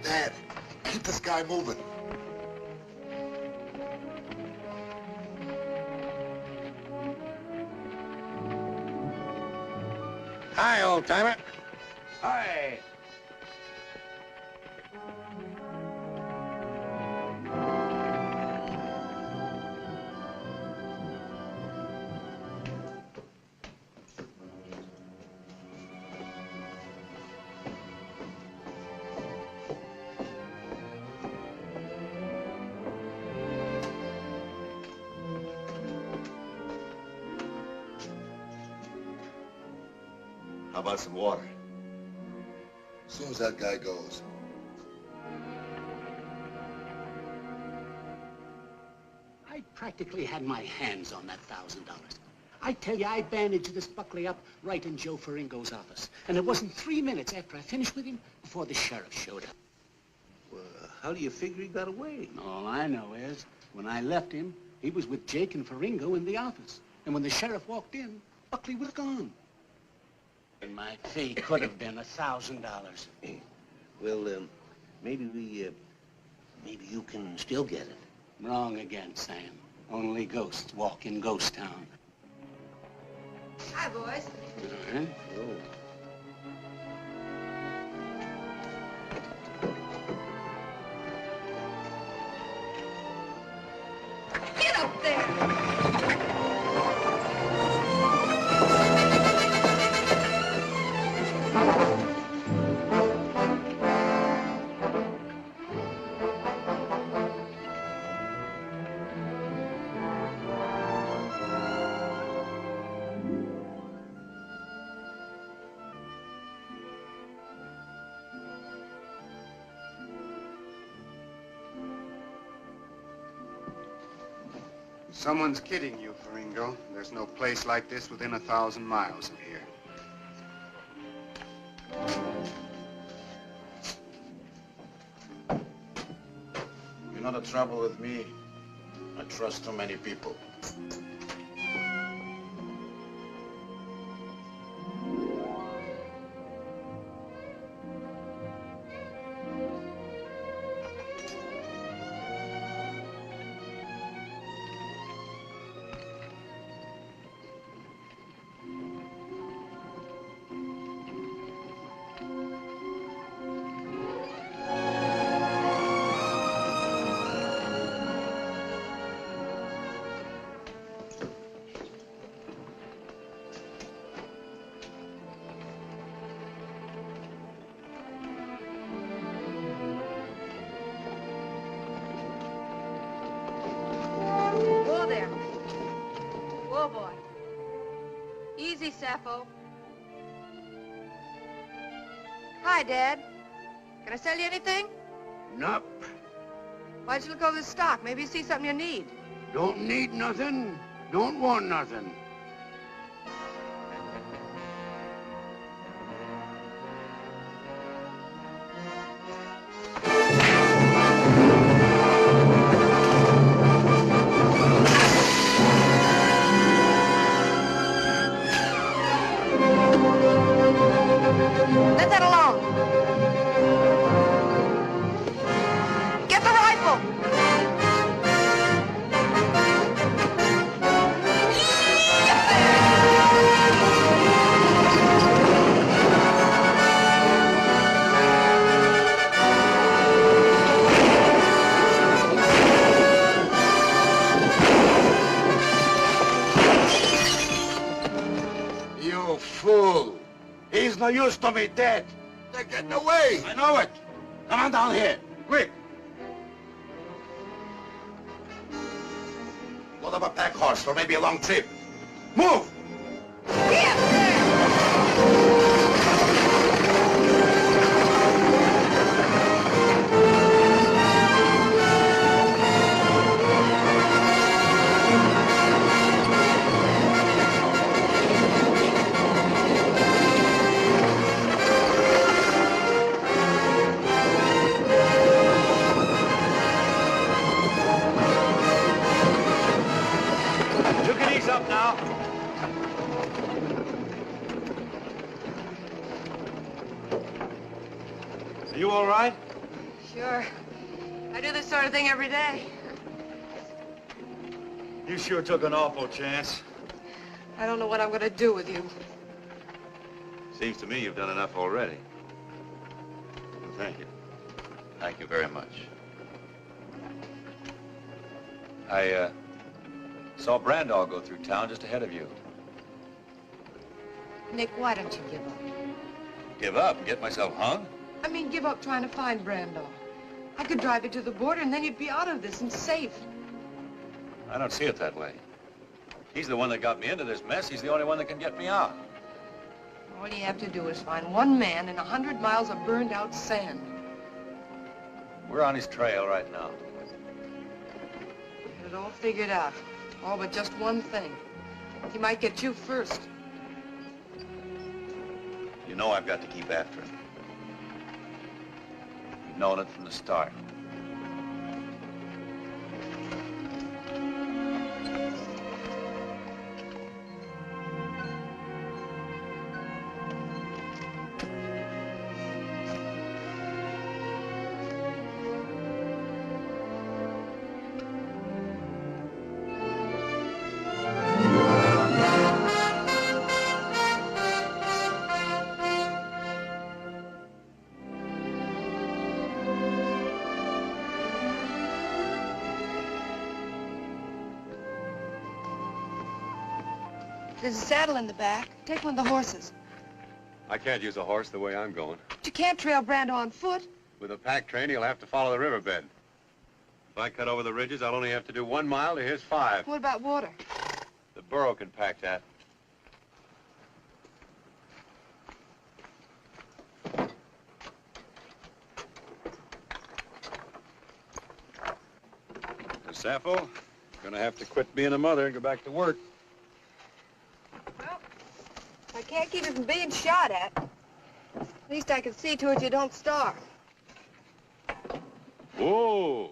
Dad, keep this guy moving. Hi, old-timer. Hi. How about some water? As soon as that guy goes. I practically had my hands on that $1,000. I tell you, I bandaged this Buckley up right in Joe Faringo's office. And it wasn't 3 minutes after I finished with him before the sheriff showed up. Well, how do you figure he got away? All I know is, when I left him, he was with Jake and Faringo in the office. And when the sheriff walked in, Buckley was gone. And my fee could have been $1,000. Well, maybe you can still get it. Wrong again, Sam. Only ghosts walk in Ghost Town. Hi, boys. Uh-huh. Oh. Get up there! Someone's kidding you, Faringo. There's no place like this within 1,000 miles of here. You know the trouble with me? I trust too many people. Easy, Sappho. Hi, Dad. Can I sell you anything? Nope. Why'd you look over the stock? Maybe you see something you need. Don't need nothing. Don't want nothing. Let that alone. Get the rifle. He's no use to me dead. They're getting away. I know it. Come on down here, quick. Load up a pack horse for maybe a long trip. Move! You can ease up now. Are you all right? Sure. I do this sort of thing every day. You sure took an awful chance. I don't know what I'm going to do with you. Seems to me you've done enough already. Well, thank you. Thank you very much. I saw Brandall go through town just ahead of you. Nick, why don't you give up? Give up and get myself hung? I mean, give up trying to find Brandall. I could drive you to the border and then you'd be out of this and safe. I don't see it that way. He's the one that got me into this mess. He's the only one that can get me out. All you have to do is find one man in 100 miles of burned out sand. We're on his trail right now. Get it all figured out. All but just one thing. He might get you first. You know I've got to keep after him. You've known it from the start. There's a saddle in the back. Take one of the horses. I can't use a horse the way I'm going. But you can't trail Brando on foot. With a pack train, he'll have to follow the riverbed. If I cut over the ridges, I'll only have to do 1 mile to his 5. What about water? The burro can pack that. Sappho, gonna have to quit being a mother and go back to work. Well, I can't keep you from being shot at. At least I can see to it you don't starve. Whoa!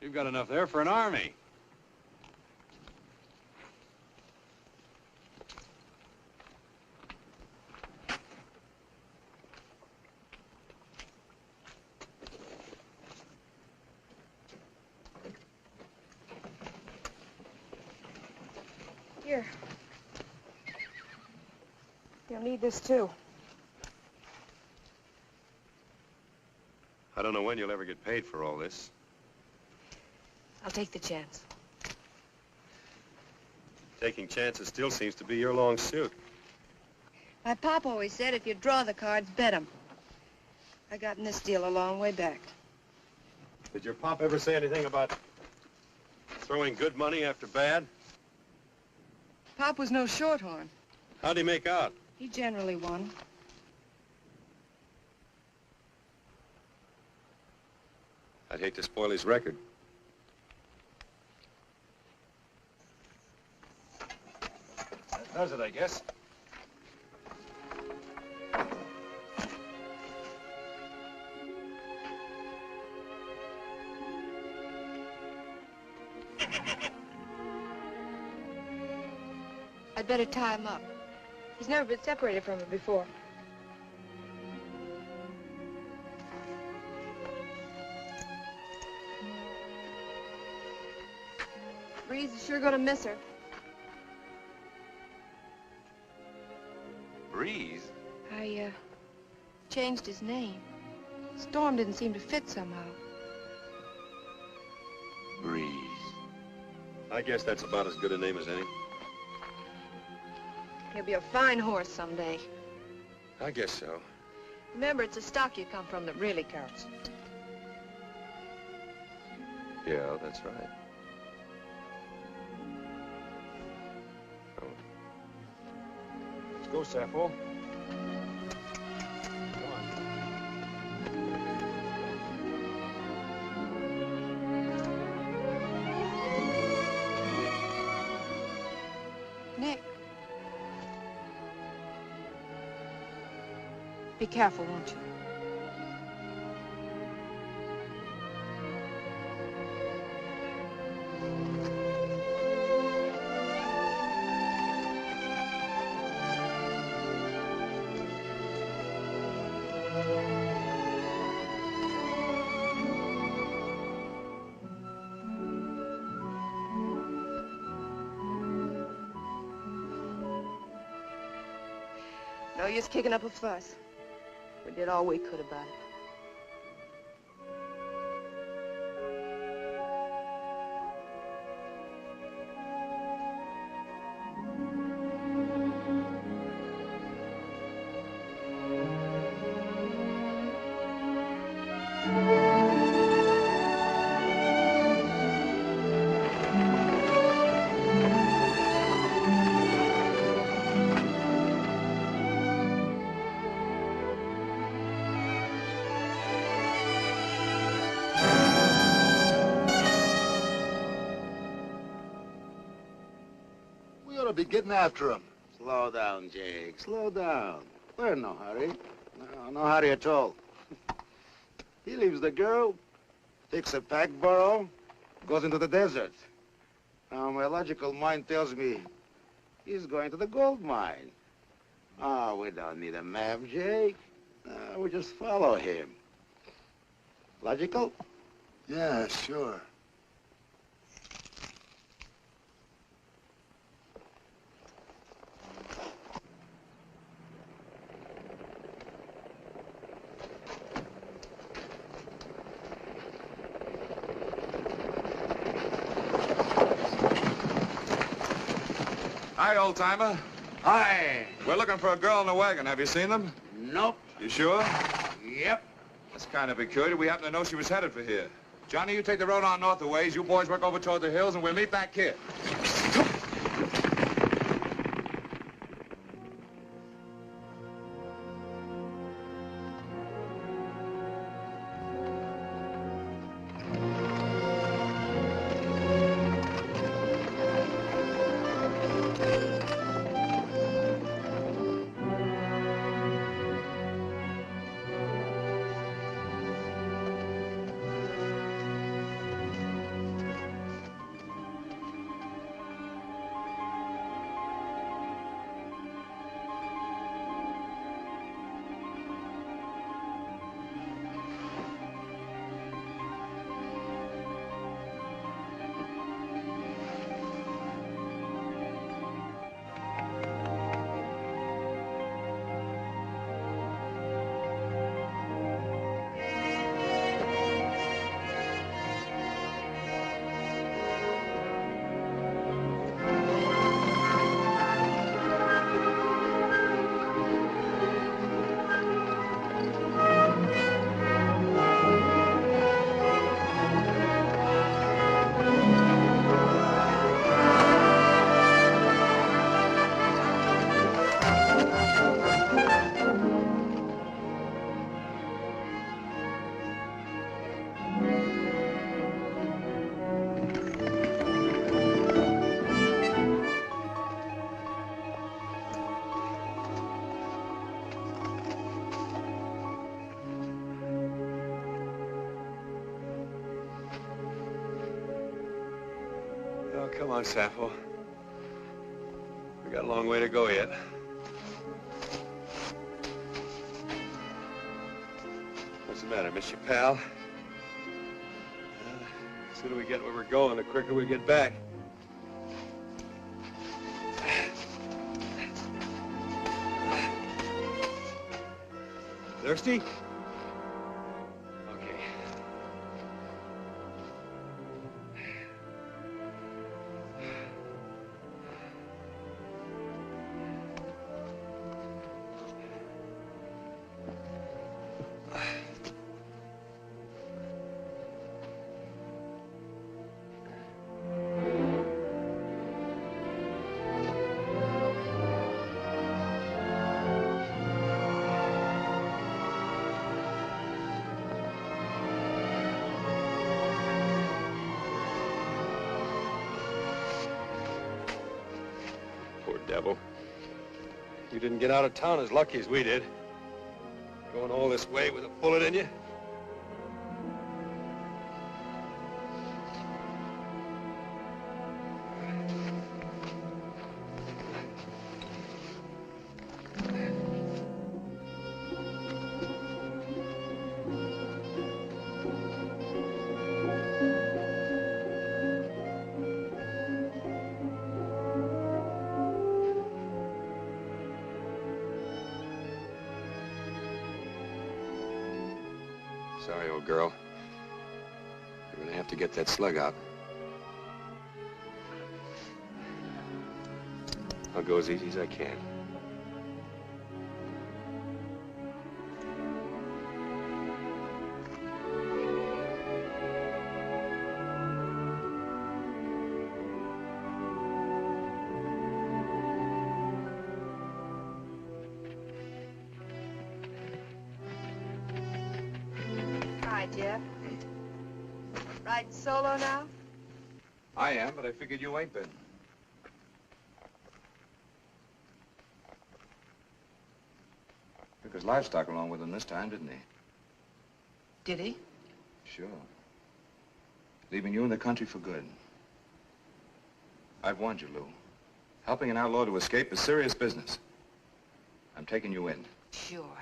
You've got enough there for an army. Here. You'll need this, too. I don't know when you'll ever get paid for all this. I'll take the chance. Taking chances still seems to be your long suit. My pop always said if you draw the cards, bet 'em. I got in this deal a long way back. Did your pop ever say anything about throwing good money after bad? Pop was no shorthorn. How'd he make out? He generally won. I'd hate to spoil his record. That does it, I guess. I'd better tie him up. He's never been separated from her before. Breeze is sure gonna miss her. Breeze? I, changed his name. Storm didn't seem to fit somehow. Breeze. I guess that's about as good a name as any. He'll be a fine horse someday. I guess so. Remember, it's the stock you come from that really counts. Yeah, that's right. Let's go, Sappho. Nick. Be careful, won't you? No use kicking up a fuss. We did all we could about it. We ought to be getting after him. Slow down, Jake. Slow down. We're in no hurry. No hurry at all. He leaves the girl, takes a pack burro, goes into the desert. Now, my logical mind tells me he's going to the gold mine. Oh, we don't need a map, Jake. We just follow him. Logical? Yeah, sure. Hi, old-timer. Hi. We're looking for a girl in a wagon. Have you seen them? Nope. You sure? Yep. That's kind of peculiar. We happen to know she was headed for here. Johnny, you take the road on north a ways. You boys work over toward the hills, and we'll meet that kid. Oh, come on, Sappho. We got a long way to go yet. What's the matter, miss your pal? The sooner we get where we're going, the quicker we get back. Thirsty? Okay. You didn't get out of town as lucky as we did. Going all this way with a bullet in you. Sorry, old girl. You're gonna have to get that slug out. I'll go as easy as I can. Hi, Jeff. Riding solo now? I am, but I figured you ain't been. Took his livestock along with him this time, didn't he? Did he? Sure. Leaving you in the country for good. I've warned you, Lou. Helping an outlaw to escape is serious business. I'm taking you in. Sure.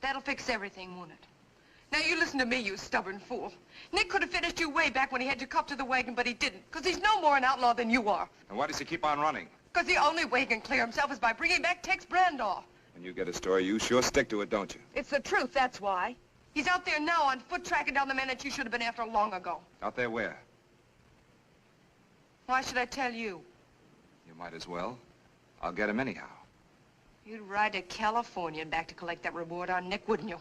That'll fix everything, won't it? Now, you listen to me, you stubborn fool. Nick could have finished you way back when he had you cuffed to the wagon, but he didn't, because he's no more an outlaw than you are. And why does he keep on running? Because the only way he can clear himself is by bringing back Tex Brandoff. When you get a story, you sure stick to it, don't you? It's the truth, that's why. He's out there now on foot tracking down the man that you should have been after long ago. Out there where? Why should I tell you? You might as well. I'll get him anyhow. You'd ride to California and back to collect that reward on Nick, wouldn't you?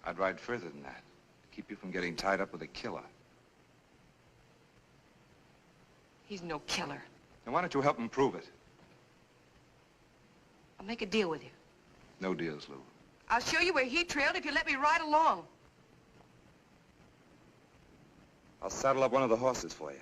I'd ride further than that. To keep you from getting tied up with a killer. He's no killer. Then why don't you help him prove it? I'll make a deal with you. No deals, Lou. I'll show you where he trailed if you let me ride along. I'll saddle up one of the horses for you.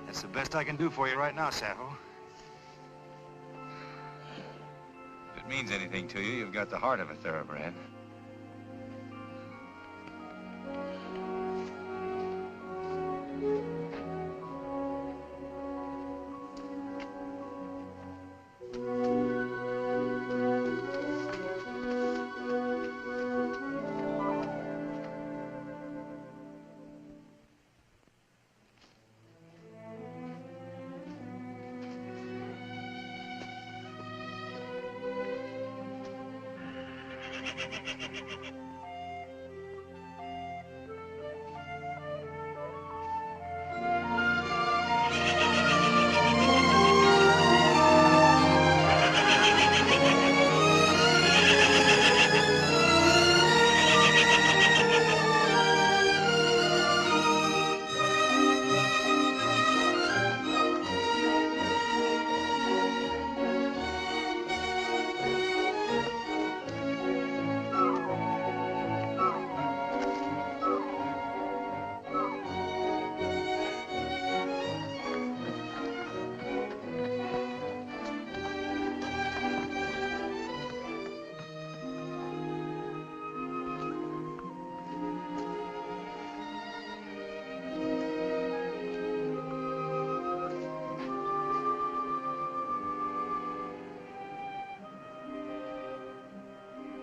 That's the best I can do for you right now, Sappho. If it means anything to you, you've got the heart of a thoroughbred.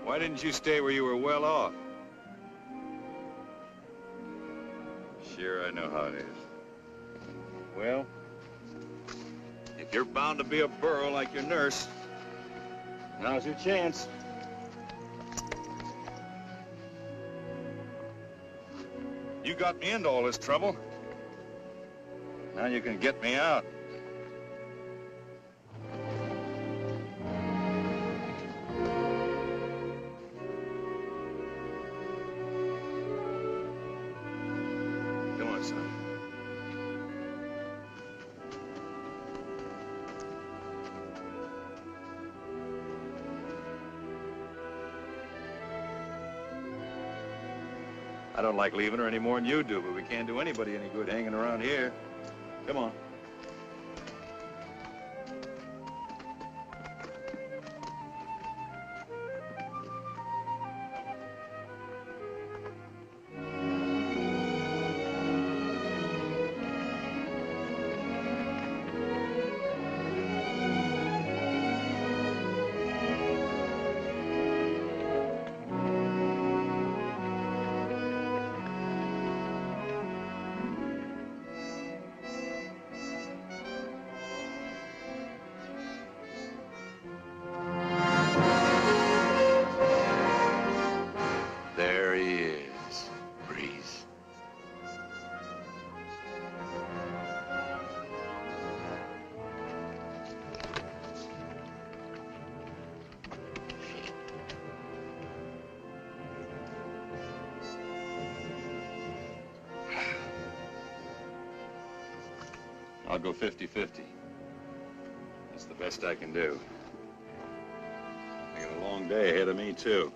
Why didn't you stay where you were well off? Sure, I know how it is. Well, if you're bound to be a burro like your nurse, now's your chance. You got me into all this trouble. Now you can get me out. I don't like leaving her any more than you do, but we can't do anybody any good hanging around here. Come on. There he is, Breeze. I'll go 50-50. That's the best I can do. I got a long day ahead of me, too.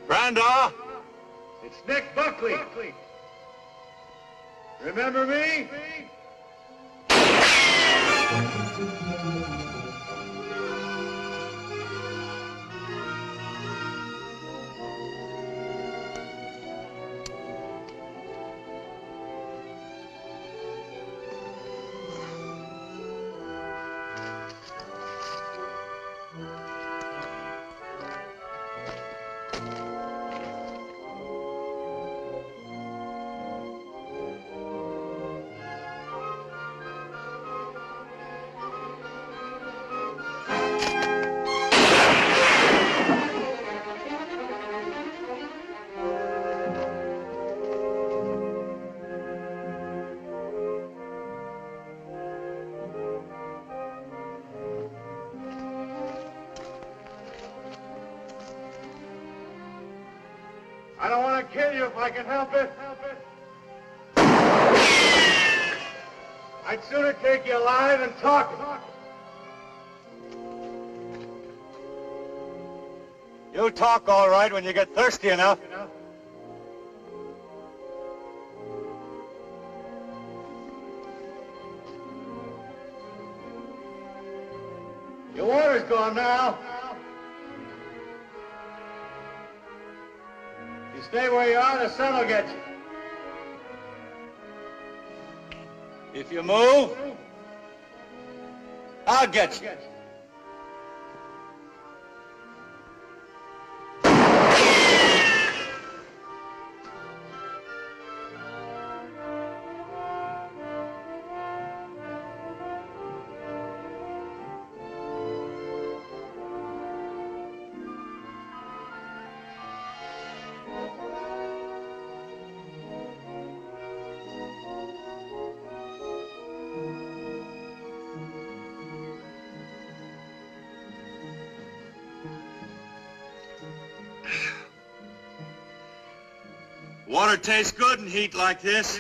Branda, it's Nick Buckley. Remember me? I don't want to kill you if I can help it. I'd sooner take you alive than talking. You'll talk all right when you get thirsty enough. Your water's gone now. You stay where you are, the sun will get you. If you move, I'll get you. Water tastes good in heat like this.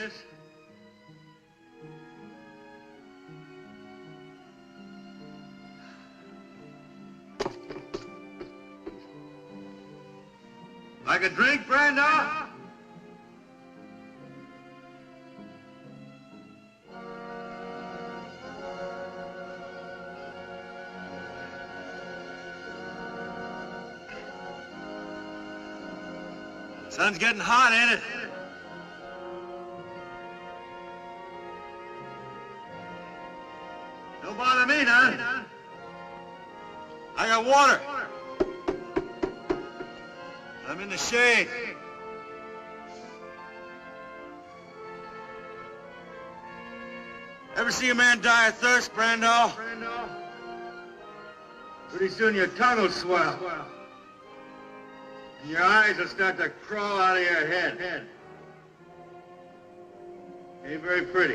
Like a drink, Brando? Sun's getting hot, ain't it? Don't bother me none. I got water. I'm in the shade. Ever see a man die of thirst, Brando? Pretty soon your tongue will swell. And your eyes will start to crawl out of your head. Ain't very pretty.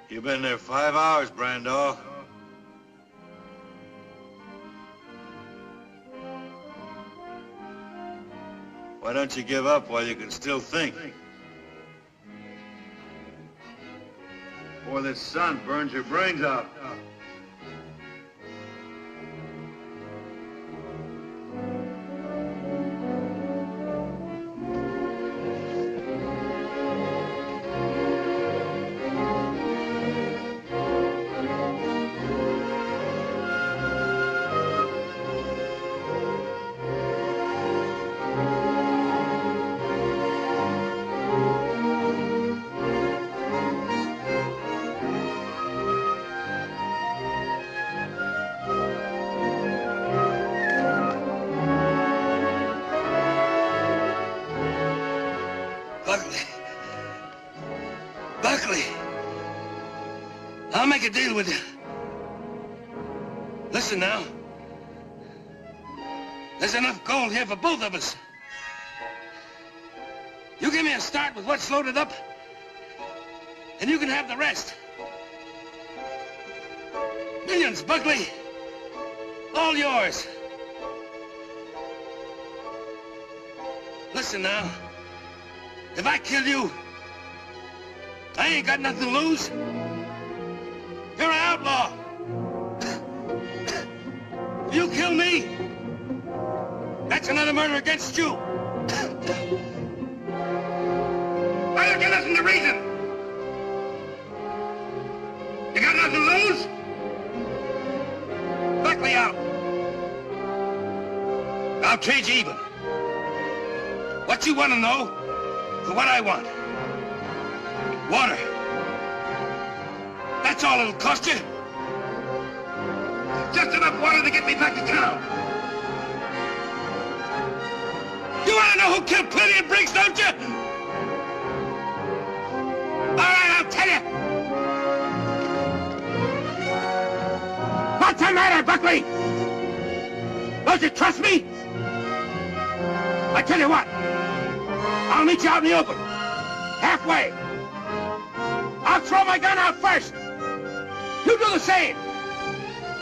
You've been there 5 hours, Brando. Why don't you give up while you can still think? Before this sun burns your brains out. Buckley, I'll make a deal with you. Listen now. There's enough gold here for both of us. You give me a start with what's loaded up, and you can have the rest. Millions, Buckley. All yours. Listen now. If I kill you, I ain't got nothing to lose. You're an outlaw. If you kill me, that's another murder against you. Why don't you listen to reason? You got nothing to lose? Buckley out. I'll trade you even. What you want to know? For what I want. Water. That's all it'll cost you. Just enough water to get me back to town. You want to know who killed Plenty and Briggs, don't you? All right, I'll tell you. What's the matter, Buckley? Don't you trust me? I tell you what. I'll meet you out in the open. Halfway. I'll throw my gun out first. You do the same.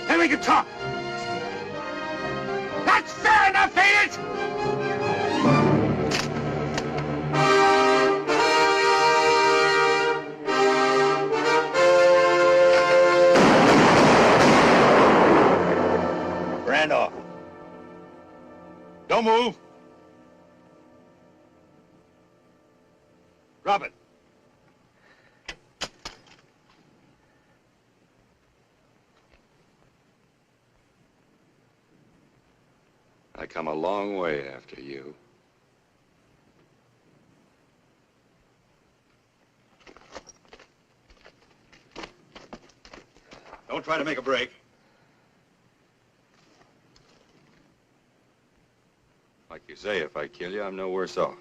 Then we can talk. That's fair enough, ain't it? Randolph. Don't move. Robert. I come a long way after you. Don't try to make a break. Like you say, if I kill you, I'm no worse off.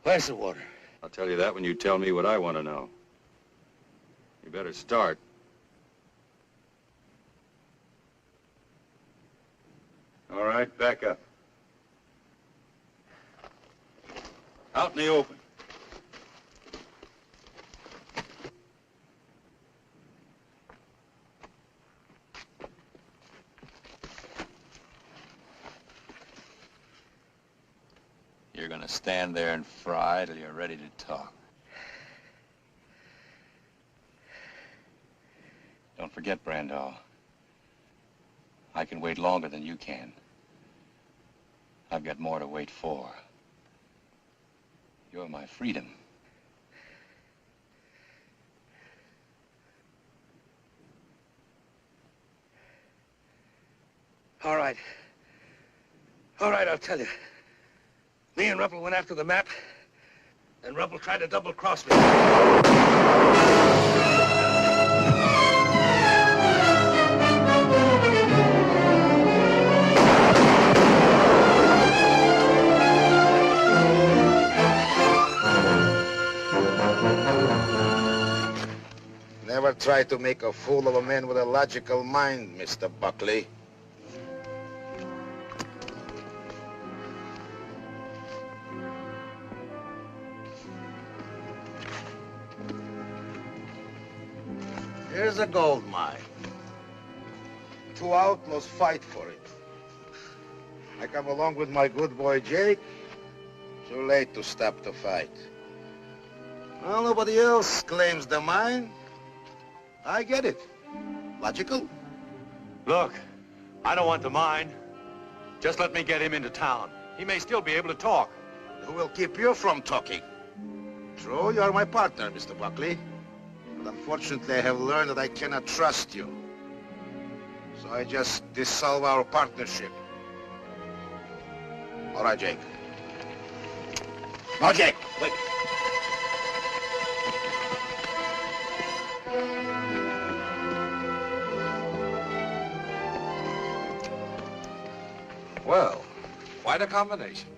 Where's the water? I'll tell you that when you tell me what I want to know. You better start. All right, back up. Out in the open. You're gonna stand there and fry till you're ready to talk. Don't forget, Brandall. I can wait longer than you can. I've got more to wait for. You're my freedom. All right. All right, I'll tell you. Me and Ruppel went after the map, and Ruppel tried to double-cross me. Never try to make a fool of a man with a logical mind, Mr. Buckley. Here's a gold mine. Two outlaws fight for it. I come along with my good boy Jake. Too late to stop the fight. Well, nobody else claims the mine. I get it. Logical? Look, I don't want the mine. Just let me get him into town. He may still be able to talk. Who will keep you from talking? True, you are my partner, Mr. Buckley. But unfortunately, I have learned that I cannot trust you. So I just dissolve our partnership. All right, Jake. No, Jake, wait. Well, quite a combination.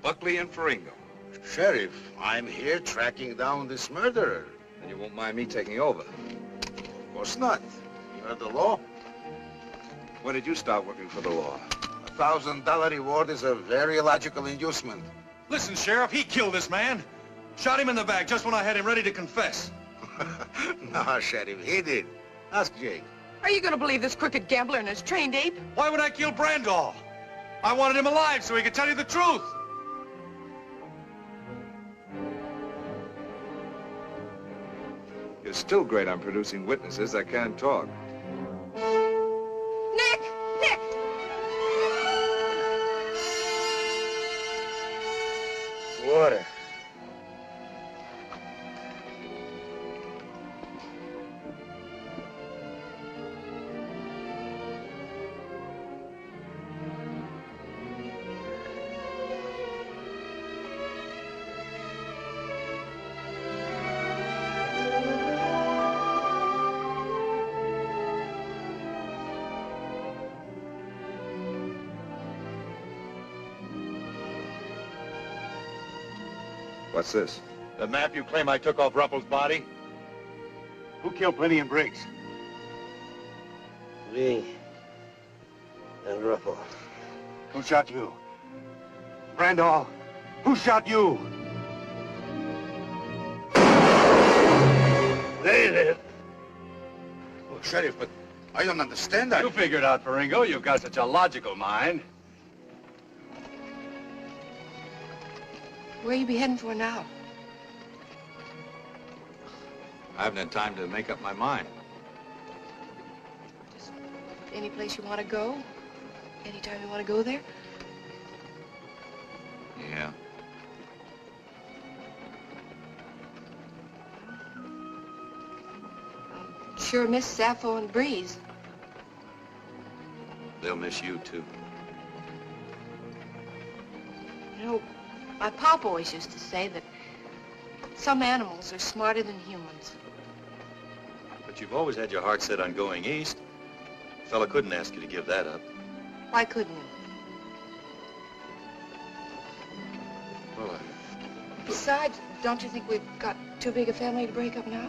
Buckley and Ferringo. Sheriff, I'm here tracking down this murderer. And you won't mind me taking over? Of course not. You heard the law. When did you start working for the law? $1,000 reward is a very logical inducement. Listen, Sheriff, he killed this man. Shot him in the back just when I had him ready to confess. No, Sheriff, he did. Ask Jake. Are you going to believe this crooked gambler and his trained ape? Why would I kill Brandall? I wanted him alive so he could tell you the truth. You're still great on producing witnesses that can't talk. Nick! Nick! Water. What's this? The map you claim I took off Ruppel's body? Who killed Plenty and Briggs? Me and Ruppel. Who shot you? Randall, who shot you? They did. Oh, Sheriff, but I don't understand that. You figured out, Faringo. You've got such a logical mind. Where you be heading for now? I haven't had time to make up my mind. Any place you want to go? Anytime you want to go there? Yeah. Sure miss Sappho and Breeze. They'll miss you, too. You know, my pop always used to say that some animals are smarter than humans. But you've always had your heart set on going east. A fella couldn't ask you to give that up. Why couldn't you? Well, Besides, don't you think we've got too big a family to break up now?